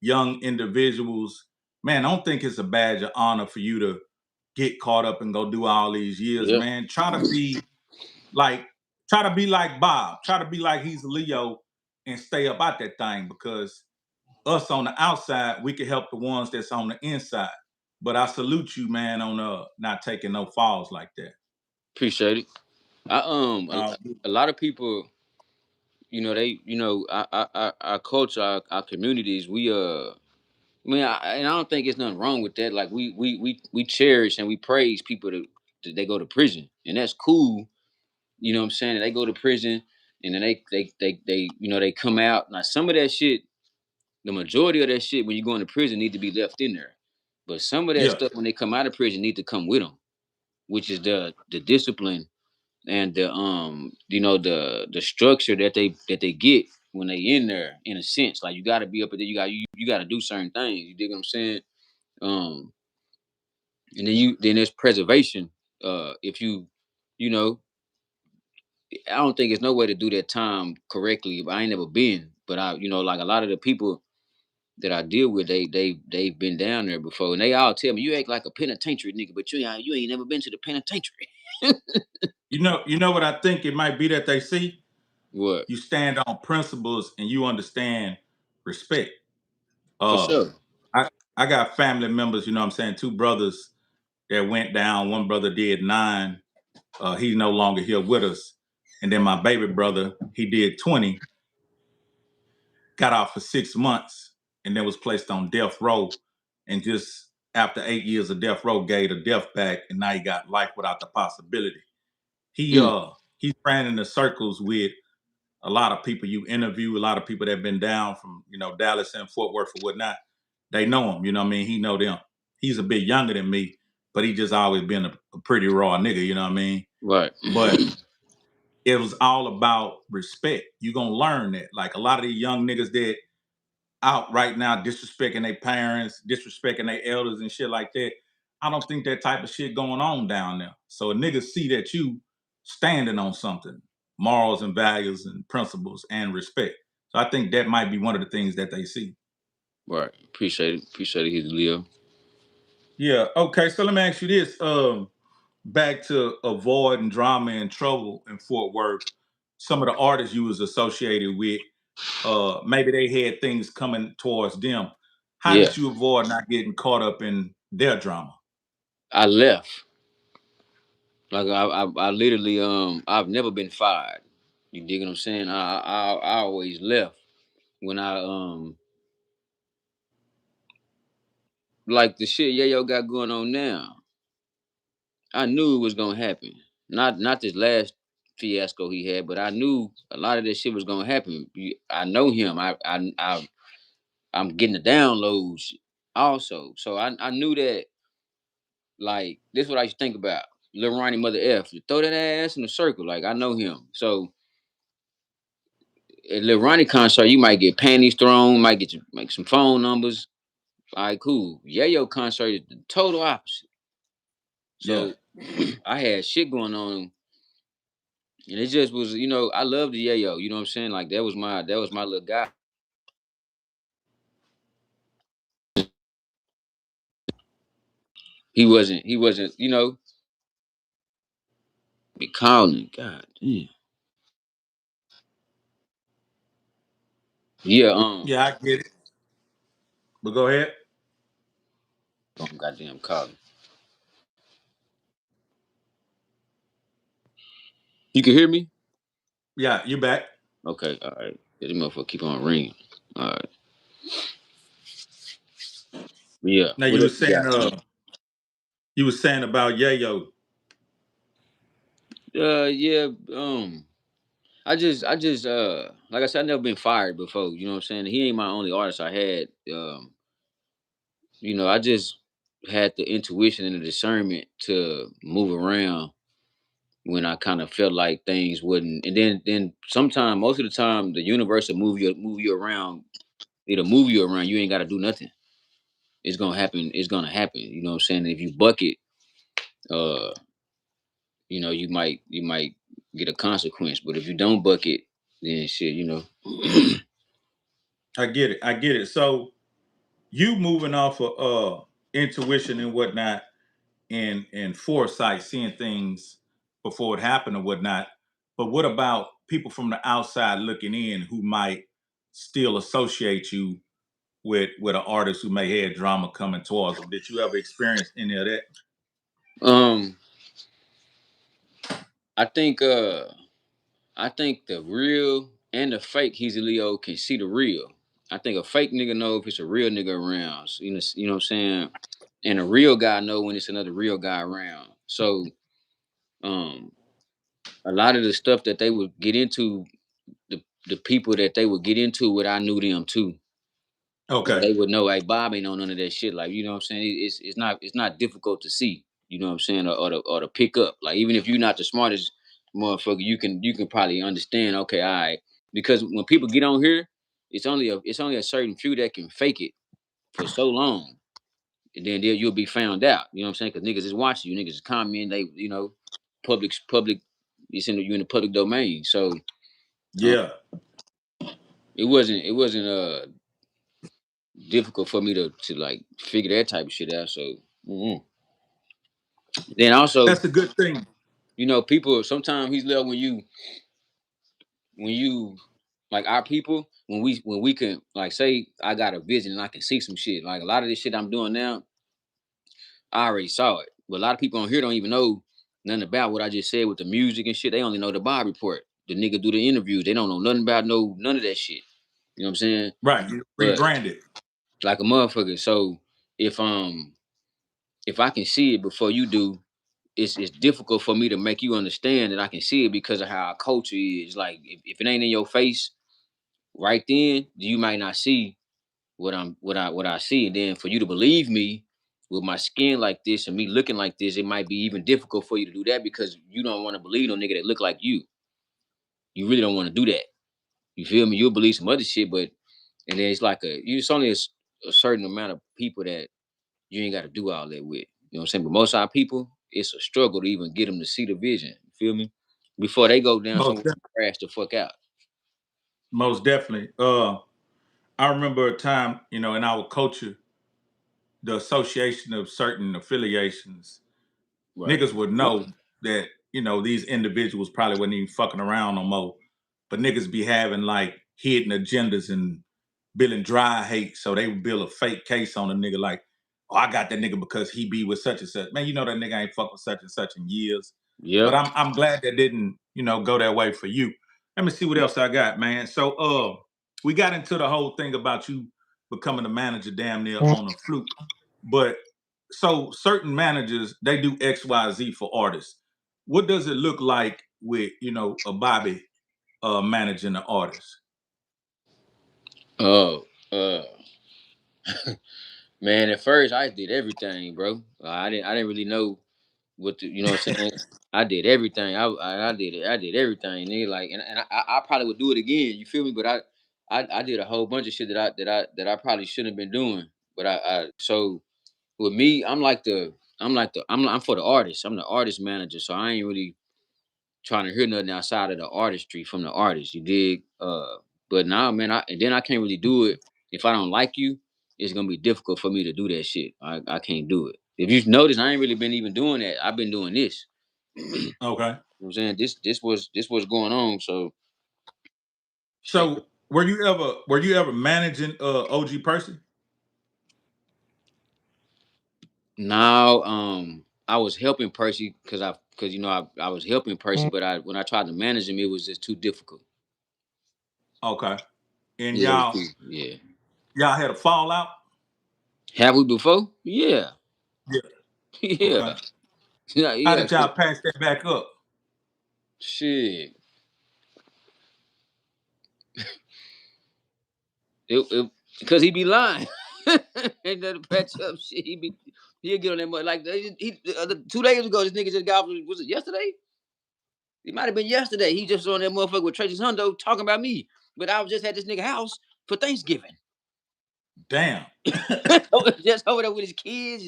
young individuals, man, I don't think it's a badge of honor for you to get caught up and go do all these years, Yeah. man. Like, try to be like Bob. Try to be like he's Leo and stay up out that thing because us on the outside, we can help the ones that's on the inside. But I salute you, man, on not taking no falls like that. Appreciate it. I Uh, a lot of people, they our culture, our communities, I mean, and I don't think it's nothing wrong with that. Like we cherish and we praise people that they go to prison, and that's cool. You know what I'm saying? They go to prison, and then they come out. Now some of that shit, the majority of that shit when you go into prison need to be left in there. But some of that yeah, stuff when they come out of prison need to come with them. which is the discipline and the the structure that they get when they in there, in a sense. Like, you gotta be up there, you gotta do certain things. You dig what I'm saying? Um and then there's preservation. If you know, I don't think there's no way to do that time correctly. But I ain't never been. But I, like a lot of the people that I deal with, they've been down there before, and they all tell me, you act like a penitentiary nigga, but you ain't never been to the penitentiary. You know what I think it might be that they see? What? You stand on principles and you understand respect. For Uh, sure. I I got family members. You know what I'm saying? Two brothers that went down. One brother did 9. He's no longer here with us. And then my baby brother, he did 20, got out for 6 months, and then was placed on death row. And just after 8 years of death row, gave the death back, and now he got life without the possibility. He Mm, uh he ran in the circles with a lot of people you interview, a lot of people that have been down from Dallas and Fort Worth or whatnot. They know him, you know what I mean? He know them. He's a bit younger than me, but he just always been a pretty raw nigga, you know what I mean? right. But it was all about respect. You're gonna learn that. Like a lot of these young niggas that out right now disrespecting their parents, disrespecting their elders and shit like that. I don't think that type of shit going on down there. So a nigga see that you standing on something, morals and values and principles and respect. So I think that might be one of the things that they see. Right. Appreciate it. Appreciate it, he's Leo. Yeah. Okay. So let me ask you this. Back to avoiding drama and trouble in Fort Worth. Some of the artists you was associated with, maybe they had things coming towards them. How Yeah. did you avoid not getting caught up in their drama? I left. Like, I literally, I've never been fired. You dig what I'm saying? I always left when like the shit Yayo got going on now. I knew it was gonna happen. Not this last fiasco he had, but I knew a lot of this shit was gonna happen. I know him. I'm getting the downloads also. So I knew that, like, this is what I used to think about. Lil Ronnie Mother F. Throw that ass in a circle. Like, I know him. So at Lil Ronnie concert, you might get panties thrown, might get like some phone numbers. All right, cool. Yayo concert is the total opposite. Yeah, So I had shit going on, and it just was, I love the Yayo. You know what I'm saying? Like, that was my little guy. He wasn't, be calling. God damn. Yeah, yeah, I get it. But go ahead. goddamn calling. You can hear me? Yeah, you back. Okay, all right. Yeah, this motherfucker keep on ringing. All right. Yeah. Now What you were else you saying got? about Yayo. Yeah, I just like I said, I never been fired before. You know what I'm saying? He ain't my only artist I had. I just had the intuition and the discernment to move around when I kind of felt like things wouldn't. And then sometime, most of the time, the universe will move you around. It'll move you around. You ain't got to do nothing. It's gonna happen. It's gonna happen. You know what I'm saying? If you buck it, uh, you might get a consequence. But if you don't buck it, then shit. I get it. I get it. So you moving off of intuition and whatnot and foresight, seeing things before it happened or whatnot. But what about people from the outside looking in who might still associate you with an artist who may have drama coming towards them? Did you ever experience any of that? um, I think the real and the fake Hezeleo can see the real. I think a fake nigga know if it's a real nigga around. So, what I'm saying? And a real guy know when it's another real guy around. So, um, a lot of the stuff that they would get into, the people that they would get into it, I knew them too. So Okay. they would know, like, Bob ain't on none of that shit. Like, you know what I'm saying? It's not difficult to see. You know what I'm saying? Or to pick up. Like even if you're not the smartest motherfucker, you can probably understand. Okay, all right. Because when people get on here, it's only a certain few that can fake it for so long, and then you'll be found out. You know what I'm saying? Because niggas is watching you, niggas is commenting. They public. You in the public domain. So um, Yeah. it wasn't difficult for me to like figure that type of shit out. So then also, That's a good thing. people sometimes he's little when you like our people when we can like say I got a vision and I can see some shit. Like a lot of this shit I'm doing now, I already saw it. But a lot of people on here don't even know nothing about what I just said with the music and shit. They only know the Bob report. The nigga do the interviews. They don't know nothing about none of that shit. You know what I'm saying? Right. You But rebranded. like a motherfucker. So if if I can see it before you do, it's difficult for me to make you understand that I can see it because of how our culture is. Like if it ain't in your face right then, you might not see what I see. And then for you to believe me with my skin like this and me looking like this, it might be even difficult for you to do that because you don't want to believe no nigga that look like you. You really don't want to do that. You feel me? You'll believe some other shit, but and then it's like it's only a certain amount of people that you ain't got to do all that with. You know what I'm saying? But most of our people, it's a struggle to even get them to see the vision. You feel me? Before they go down Most somewhere de- and crash the fuck out. most definitely. I remember a time, in our culture, the association of certain affiliations, Right. niggas would know that, these individuals probably wasn't even fucking around no more. But niggas be having like hidden agendas and building dry hate. So they would build a fake case on a nigga like, oh, I got that nigga because he be with such and such. Man, that nigga ain't fuck with such and such in years. But Yep. I'm glad that didn't, go that way for you. Let me see what else I got, man. So we got into the whole thing about you becoming a manager damn near on a fluke. But so certain managers, they do XYZ for artists. What does it look like with, a Bobby managing the artist? Oh, man, at first I did everything, bro. I didn't really know what you know what I'm saying. I did everything. I did everything, nigga. Like, and I probably would do it again. You feel me? But I did a whole bunch of shit that I probably shouldn't have been doing. But so with me, I'm for the artist. I'm the artist manager. So I ain't really trying to hear nothing outside of the artistry from the artist. You dig? But now, man, and then I can't really do it if I don't like you. It's gonna be difficult for me to do that shit. I can't do it. If you notice, I ain't really been even doing that. I've been doing this. You know Okay. what I'm saying? This was going on. So shit. So were you ever managing OG Percy? Now I was helping Percy because I was helping Percy, but when I tried to manage him, it was just too difficult. Okay. And Yeah, it was too, yeah. y'all had a fallout? Have we before? Yeah. Yeah. Yeah. Okay. Yeah, How yeah. did y'all patch that back up? Shit. Because he be lying. Ain't that patch up shit. He'll get on that mud. Like, 2 days ago, this nigga just got, was it yesterday? It might have been yesterday. He just on that motherfucker with Tracy's Hundo talking about me. But I was just at this nigga house for Thanksgiving. Damn. Just over there with his kids,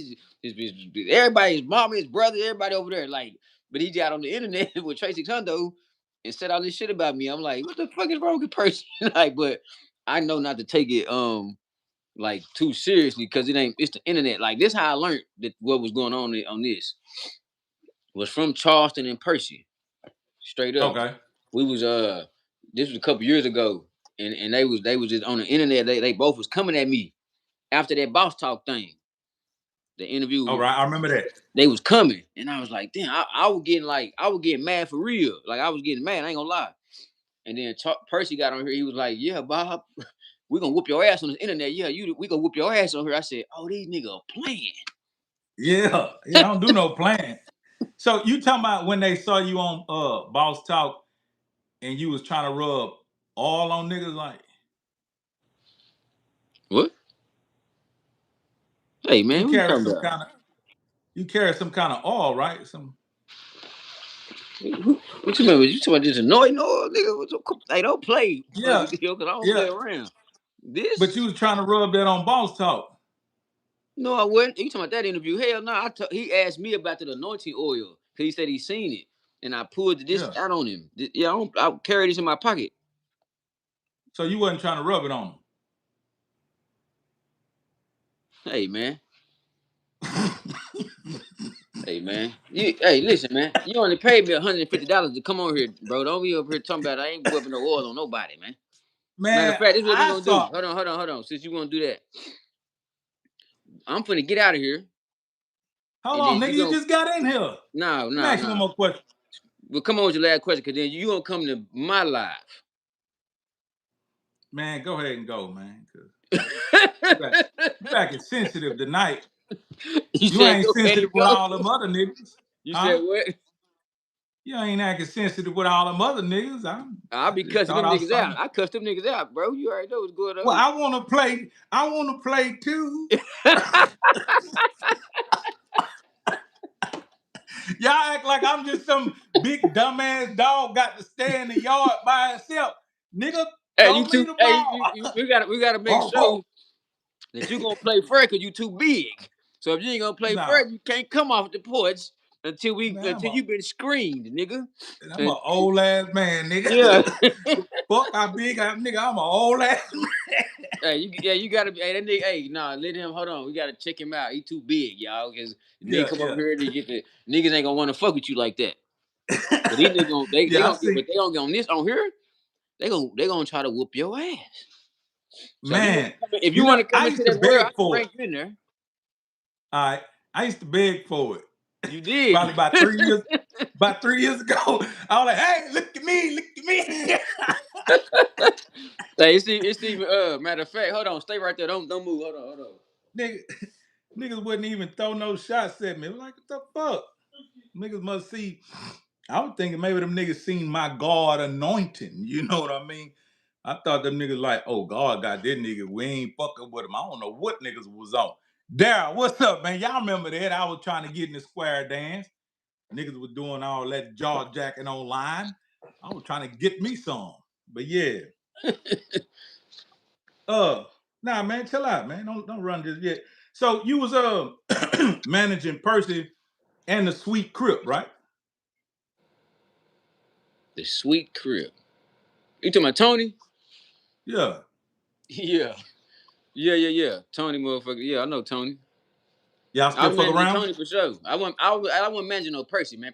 everybody, his mama, his brother, everybody over there. Like, but he got on the internet with Tracy Hundo and said all this shit about me. I'm like, what the fuck is wrong with person? Like, but I know not to take it like too seriously because it's the internet. Like this how I learned that what was going on this was from Charleston and Percy. Straight up. Okay. We was this was a couple years ago and they was just on the internet. They both was coming at me after that boss talk thing. The All interview, right. I remember that. they was coming. And I was like, damn, I was getting mad for real. Like I was getting mad, I ain't gonna lie. And then Percy got on here, he was like, yeah, Bob, we gonna whoop your ass on the internet. Yeah, we gonna whoop your ass on here. I said, oh, these niggas playing. Yeah. Yeah. I don't do no plan. So you talking about when they saw you on Boss Talk and you was trying to rub all on niggas like What? Hey you man, what you carry talking some about? kind of You carry some kind of oil, right? Some. What you mean? You talking about this annoying oil, nigga? Hey, don't play, Yeah, because I don't yeah. play around. But This? you was trying to rub that on Boss Talk. No, I wasn't. You talking about that interview? Hell no. He asked me about the anointing oil because he said he seen it, and I pulled this Yeah. out on him. Yeah, I carry this in my pocket. So you wasn't trying to rub it on Hey man, him. hey man. Hey, listen, man. You only paid me $150 to come on here, bro. Don't be up here talking about I ain't rubbing no oil on nobody, man. Matter of Man, fact, this is what we I gonna do. saw. Hold on. Since you wanna do that, I'm finna get out of here, Hold and on, then nigga. you You gonna just got in here. Let me ask you one no. more question. Well, come on with your last question, cause then you gonna come to my live. Man, go ahead and go, man. Cause you acting sensitive tonight. You You said ain't go ahead sensitive and with go. all them other niggas, You said huh? what? You ain't acting sensitive with all them other niggas. I'll I be just cussing thought them I niggas saw. out. I cuss them niggas out, bro. You already know what's going Well, on. I want to play. I want to play too. Y'all act like I'm just some big dumbass dog got to stay in the yard by itself. Nigga, Hey, throw you me too. the Hey, ball. we gotta make sure that you gonna play fair because you too big. So if you ain't gonna play Nah, fair, you can't come off the porch until man, you been screened, nigga. I'm And an old ass man, nigga. yeah. Fuck how big I'm, nigga. I'm an old ass man. Hey, you gotta be. Hey, that nigga. Hey, nah, let him. Hold on, we gotta check him out. He too big, y'all. Because nigga Yeah, come over yeah. here to get the niggas ain't gonna want to fuck with you like that. But these niggas gonna they Yeah, I gonna get, see. but they gonna get on this on here. They gonna try to whoop your ass. So Man, if you want to come I into used to that world, I beg can for bring it. you in there. All right. I used to beg for it. You did. Probably about 3 years. About 3 years ago, I was like, "Hey, look at me, look at me." Hey, it's even matter of fact, hold on, stay right there. Don't move. Hold on. Nigga, niggas wouldn't even throw no shots at me. Like, what the fuck? Niggas must see. I was thinking maybe them niggas seen my God anointing. You know what I mean? I thought them niggas like, oh, God got this nigga. We ain't fucking with him. I don't know what niggas was on. Daryl, what's up, man? Y'all remember that? I was trying to get in the square dance. Niggas was doing all that jaw jacking online. I was trying to get me some. But yeah. Uh, nah, man, chill out, man. Don't run this yet. So you was managing Percy and the Sweet Crip, right? The sweet crib. You talking about Tony? Yeah. Yeah. Yeah. Tony, motherfucker. Yeah, I know Tony. Y'all I still was fuck managing around? Tony for sure. I wasn't managing no Percy, man.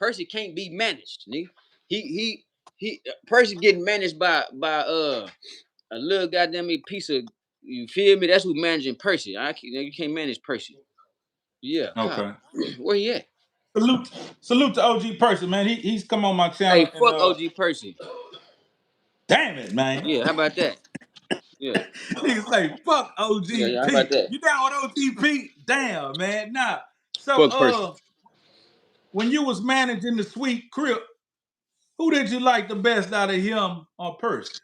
Percy can't be managed, nigga. He Percy getting managed by a little goddamn piece of, you feel me? That's who managing Percy. You can't manage Percy. Yeah, God. Okay. Where he at? Salute, salute to OG Percy, man. He's come on my Hey, channel and fuck OG Percy. damn it, man. Yeah, how about that? Yeah. Niggas say fuck Yeah, how about OGP. that? You down with OGP? Damn, man. Nah. So Fuck Percy. when you was managing the Sweet Crip, who did you like the best out of him or Percy?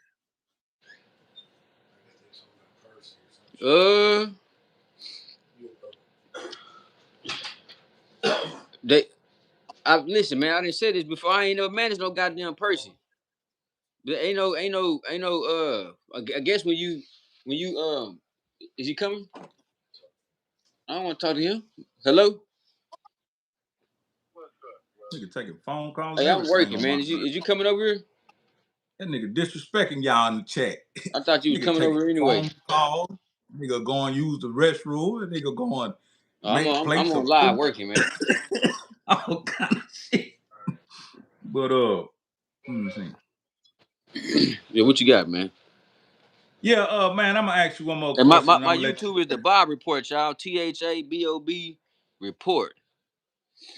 Uh, they. I listen, man. I didn't say this before. I ain't never managed no goddamn Percy. There ain't no. I guess when you is he coming? I don't want to talk to him. Hello. Nigga taking phone calls, Hey, I'm everything working, on man. my Is mind. you coming over here? That nigga disrespecting y'all in the chat. I thought you was Nigga coming taking over here anyway. phone calls. Nigga going use the restroom. Nigga going I'm make on, I'm plates on of live food. working, man. All kind of shit. But let me see. Yeah, what you got, man? Yeah, man, I'm gonna ask you one more And my, question my, and I'm my gonna let you. YouTube is the Bob Report, y'all. THABOB Report.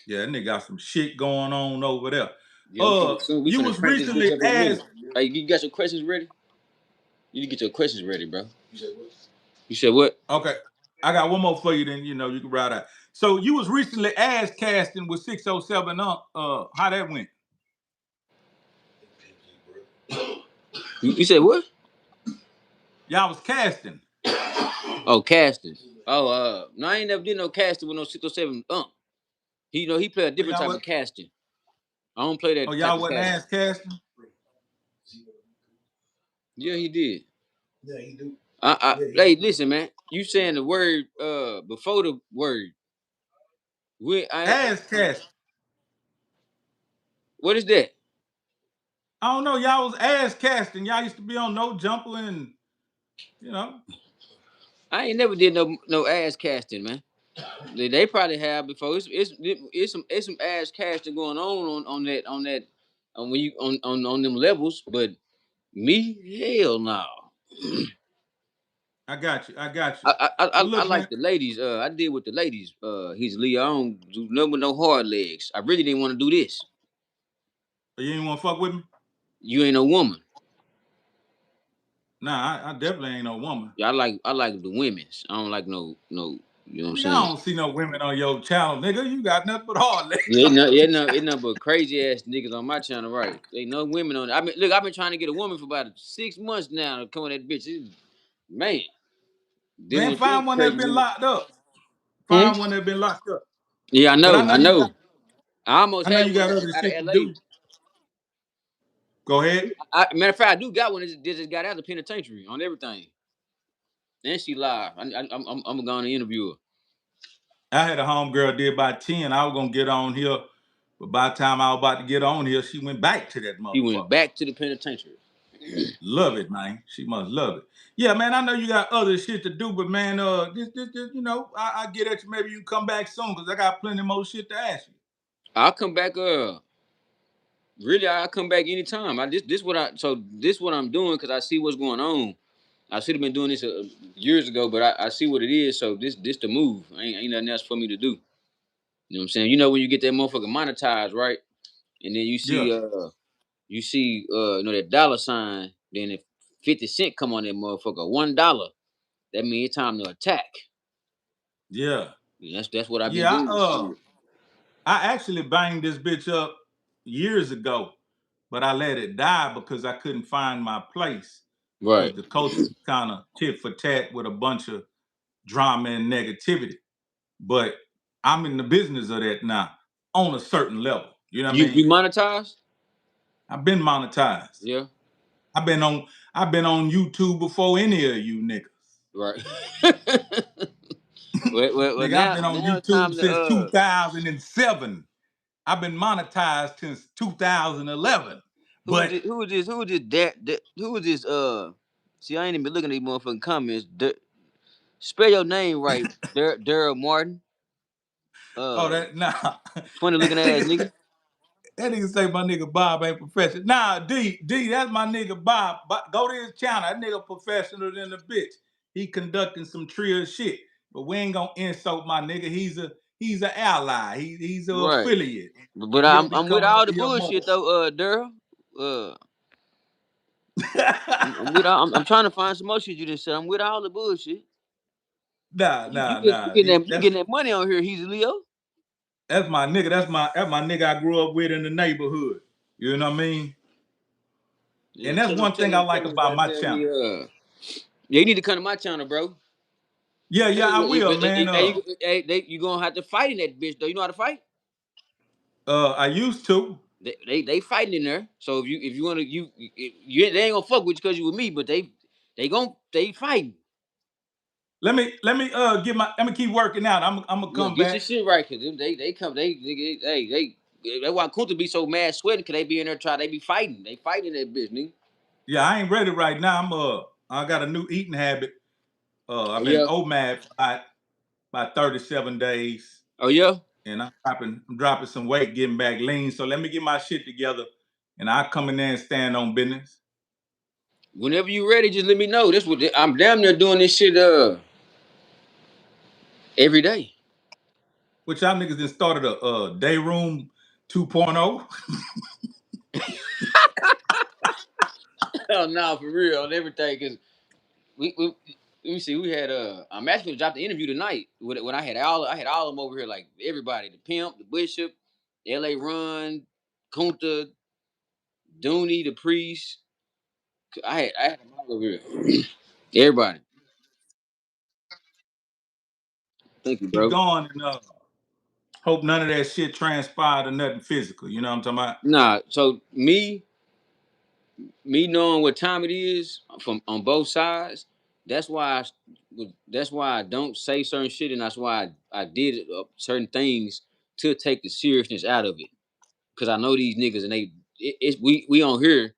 Yeah, that nigga got some shit going on over there. Yeah, we You finna was crank this bitch recently up in a minute. asked. Hey, you got your questions ready? You need to get your questions ready, bro. You said what? Okay, I got one more for you. Then you can ride out. So you was recently asked casting with 607 how that went? You said what? Y'all was casting. Oh, casting. Oh, no, I ain't never did no casting with no 607. He he play a Oh different y'all type what? of casting. I don't play Oh that type y'all of wasn't casting. ass casting? Yeah, he did. Yeah, he do. Hey, listen, man. You saying the word before the word? We I Ass casting. What is that? I don't know. Y'all was ass casting. Y'all used to be on No Jumper and you know. I ain't never did no ass casting, man. They probably have before. It's some ass casting going on that when you on them levels. But me, hell no. I got you. I got you. I, I Well, I I look, man. like the ladies. I did with the ladies. He's Lee. I don't do nothing with no hard legs. I really didn't want to do this. You ain't want to fuck with me? You ain't no woman. Nah, I definitely ain't no woman. Yeah, I like the women's. I don't like no. You know what I'm Nigga, I saying? don't see no women on your channel, nigga. You got nothing but hard legs Yeah, on your it channel. no but crazy ass niggas on my channel, right? Ain't no women on it. I mean, look, I've been trying to get a woman for about 6 months now to come on that bitch. Man, dealing Man, with these find one that's crazy been women. locked up. Hmm? Find one that's been locked up. Yeah, I But know, I know. I almost I know had you one got other out of shit to LA. do. Go ahead. Matter of fact, I do got one that just got out of the penitentiary on everything. And she live. I'm going to interview her. I had a homegirl did by 10. I was gonna get on here, but by the time I was about to get on here, she went back to that He went motherfucker. back to the penitentiary. Love it, man. She must love it. Yeah, man. I know you got other shit to do, but man, this you know, I get at you. Maybe you come back soon because I got plenty more shit to ask you. I'll come back. Really, I'll come back anytime. This what I'm doing because I see what's going on. I should have been doing this years ago, but I see what it is. So this the move. Ain't nothing else for me to do. You know what I'm saying? You know when you get that motherfucker monetized, right? And then Yeah, that dollar sign. Then if 50 cent come on that motherfucker, $1, that means it's time to attack. yeah, Yeah, that's what I've been yeah. doing. Shit. I actually banged this bitch up years ago, but I let it die because I couldn't find my place Right. because the culture was kind of tit for tat with a bunch of drama and negativity. But I'm in the business of that now on a certain level. You know what I You mean? monetized? I've been monetized. Yeah. I've been on I've been on YouTube before any of you niggas. Right. Well, Nigga, I've been on now it's YouTube time to since 2007. I've been monetized since 2011. But who is this who is this see I ain't even been looking at these motherfucking comments. Spell your name right. Daryl Martin. oh Uh that nah. Funny looking that ass nigga nigga. that nigga say my nigga Bob ain't professional. Nah, D, that's my nigga Bob. Go to his channel. That nigga professional than a bitch. He conducting some Trill shit. But we ain't gonna insult my nigga. He's an ally. He's an Right. affiliate. But He'll be I'm with coming all over the here more. bullshit though, Daryl. Uh I'm trying to find some more shit you just said. I'm with all the bullshit. nah, You nah, get you nah. getting that you getting that money on here, he's Leo. That's my nigga. That's my nigga I grew up with in the neighborhood. You know what I mean? Yeah, And that's one thing I like tell him about my goddamn channel. me yeah, you need to come to my channel, bro. Yeah, Tell yeah, him, I will, man. you gonna have to fight in that bitch though. You know how to fight? I used to. They fighting in there. So if you wanna they ain't gonna fuck with you because you with me, but they fighting. Let me keep working out. I'm gonna Yeah, come get your back. shit right, cause they come that's why Kunta be so mad sweating, cause they be in there they be fighting. They fighting that bitch, nigga. Yeah, I ain't ready right now. I got a new eating habit. Oh I've been yeah. OMAD for about 37 days, Oh yeah. and I'm dropping some weight, getting back lean. So let me get my shit together, and I come in there and stand on business. Whenever you ready, just let me know. I'm damn near doing this shit every day. Which y'all niggas then started a day room 2.0. Oh no, for real on everything. Cause we let me see. We had I'm actually gonna drop the interview tonight. When I had all of them over here, like everybody, the pimp, the bishop, L.A. Run, Kunta, Dooney, the priest. I had them all over here. Everybody. Thank you, Keep bro. going and hope none of that shit transpired or nothing physical. You know what I'm talking about? Nah, so me knowing what time it is from on both sides, that's why that's why I don't say certain shit, and that's why I did certain things to take the seriousness out of it. Cause I know these niggas, and it's we on here,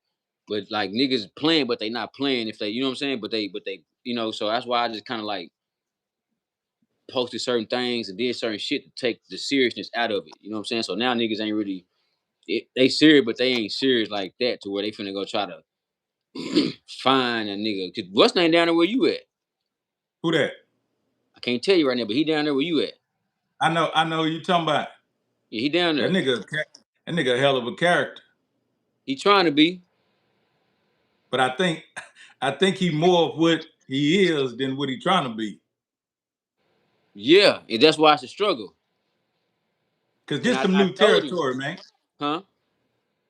but like niggas playing, but they not playing if they, you know what I'm saying. But they, you know. So that's why I just kind of like posted certain things and did certain shit to take the seriousness out of it. You know what I'm saying? So now niggas ain't really they serious, but they ain't serious like that to where they finna go try to find a nigga. Cause what's name down there where you at? Who that? I can't tell you right now, but he down there where you at. I know who you talking about. Yeah, he down That there. nigga, that nigga a hell of a character. He trying to be. But I think he more of what he is than what he trying to be. Yeah, and that's why it's a struggle. Cause And this some I new told him, territory, man. huh?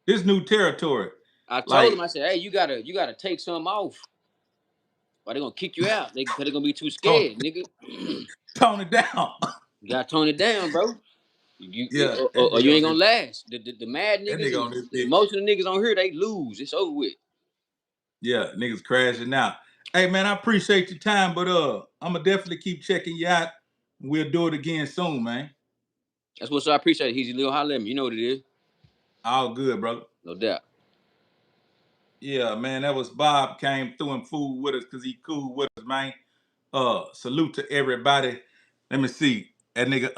This new territory. I told him, Like, I said, hey, you gotta take some off. Why they gonna kick you out? Cause they gonna be too tone, scared, nigga. tone it down. You gotta tone it down, bro. You Yeah, that or nigga you on ain't this gonna last. The mad that niggas nigga and on this bitch. most of the niggas on here, they lose. It's over with. Yeah, niggas crashing out. Hey man, I appreciate your time, but I'ma definitely keep checking you out. We'll do it again soon, man. That's what I appreciate. He's a little holler at me. You know what it is. All good, brother. No doubt. Yeah, man, that was Bob came through and fooled with us because he cool with us, man. Salute to everybody. Let me see. That nigga,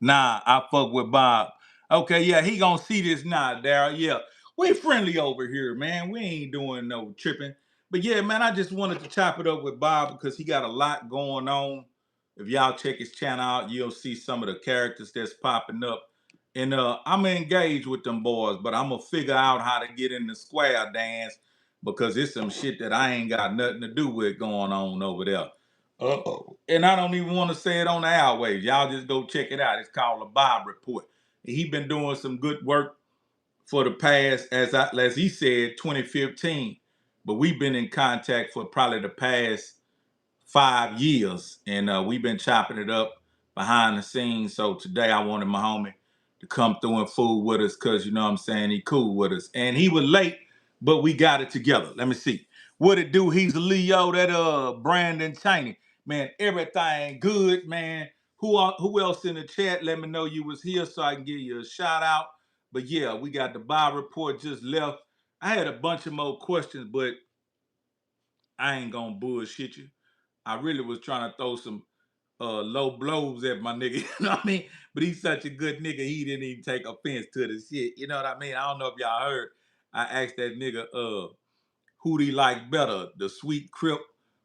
nah, I fuck with Bob. Okay, yeah, he gonna see this now, Daryl. Yeah. We friendly over here, man. We ain't doing no tripping. But yeah, man, I just wanted to chop it up with Bob because he got a lot going on. If y'all check his channel out, you'll see some of the characters that's popping up. And I'm engaged with them boys, but I'm gonna figure out how to get in the square dance because it's some shit that I ain't got nothing to do with going on over there. And I don't even want to say it on the airwaves. Y'all just go check it out. It's called the Bob Report. He been doing some good work for the past, as he said, 2015. But we've been in contact for probably the past 5 years, and we've been chopping it up behind the scenes. So today I wanted my homie to come through and fool with us because, you know what I'm saying, he cool with us. And he was late, but we got it together. Let me see. What it do? He's Leo, that Brandon Cheney. Man, everything good, man. Who else in the chat? Let me know you was here so I can give you a shout out. But yeah, we got the Bob report just left. I had a bunch of more questions, but I ain't gonna bullshit you. I really was trying to throw some low blows at my nigga, you know what I mean? But he's such a good nigga, he didn't even take offense to the shit. You know what I mean? I don't know if y'all heard. I asked that nigga, who do he like better, the sweet Crip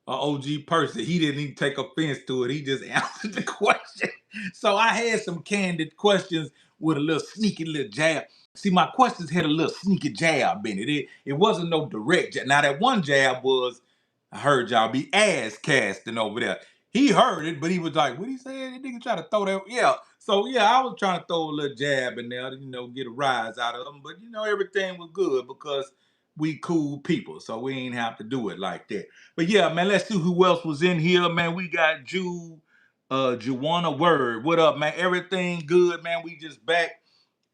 or OG person? He didn't even take offense to it. He just answered the question. So I had some candid questions with a little sneaky little jab. See, my questions had a little sneaky jab in it. It wasn't no direct jab. Now that one jab was, I heard y'all be ass casting over there. He heard it, but he was like, what he said? That nigga try to throw that. Yeah. So yeah, I was trying to throw a little jab in there to, get a rise out of them. But everything was good because we cool people, so we ain't have to do it like that. But yeah, man, let's see who else was in here, man. We got Juwana Word. What up, man? Everything good, man. We just back.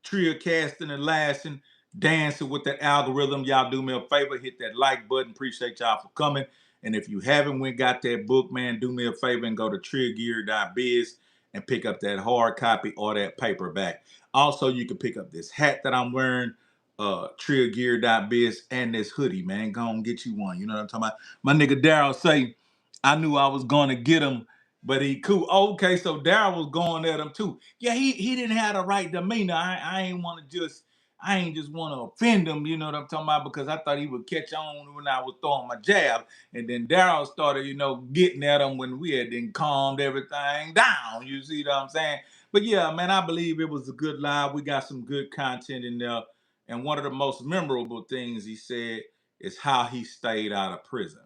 Trill casting and lasting, dancing with that algorithm. Y'all do me a favor, hit that like button. Appreciate y'all for coming. And if you haven't went got that book, man, do me a favor and go to TrillGear.biz and pick up that hard copy or that paperback. Also, you can pick up this hat that I'm wearing, TrillGear.biz, and this hoodie, man. Go and get you one. You know what I'm talking about? My nigga Daryl say, I knew I was gonna get him, but he cool. Oh, okay, so Daryl was going at him too. Yeah, he didn't have the right demeanor. I ain't want to just I ain't just want to offend him. You know what I'm talking about? Because I thought he would catch on when I was throwing my jab, and then Daryl started, getting at him when we had then calmed everything down. You see what I'm saying? But yeah, man, I believe it was a good live. We got some good content in there, and one of the most memorable things he said is how he stayed out of prison.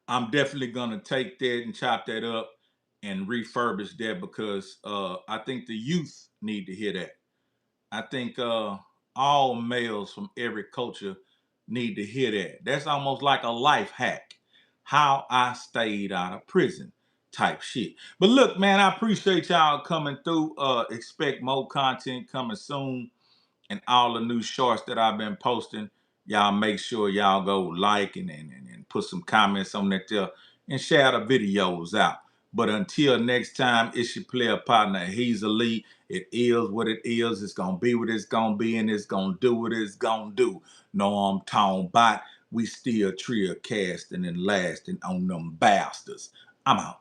I'm definitely gonna take that and chop that up and refurbish that because I think the youth need to hear that. I think all males from every culture need to hear that. That's almost like a life hack. How I stayed out of prison. type shit. But look, man, I appreciate y'all coming through. Expect more content coming soon, and all the new shorts that I've been posting. Y'all make sure y'all go like and put some comments on that there and share the videos out. But until next time, it's your player partner, Hezeleo. It is what it is. It's going to be what it's going to be, and it's going to do what it's going to do. No, I'm talking about we still Trill casting and lasting on them bastards. I'm out.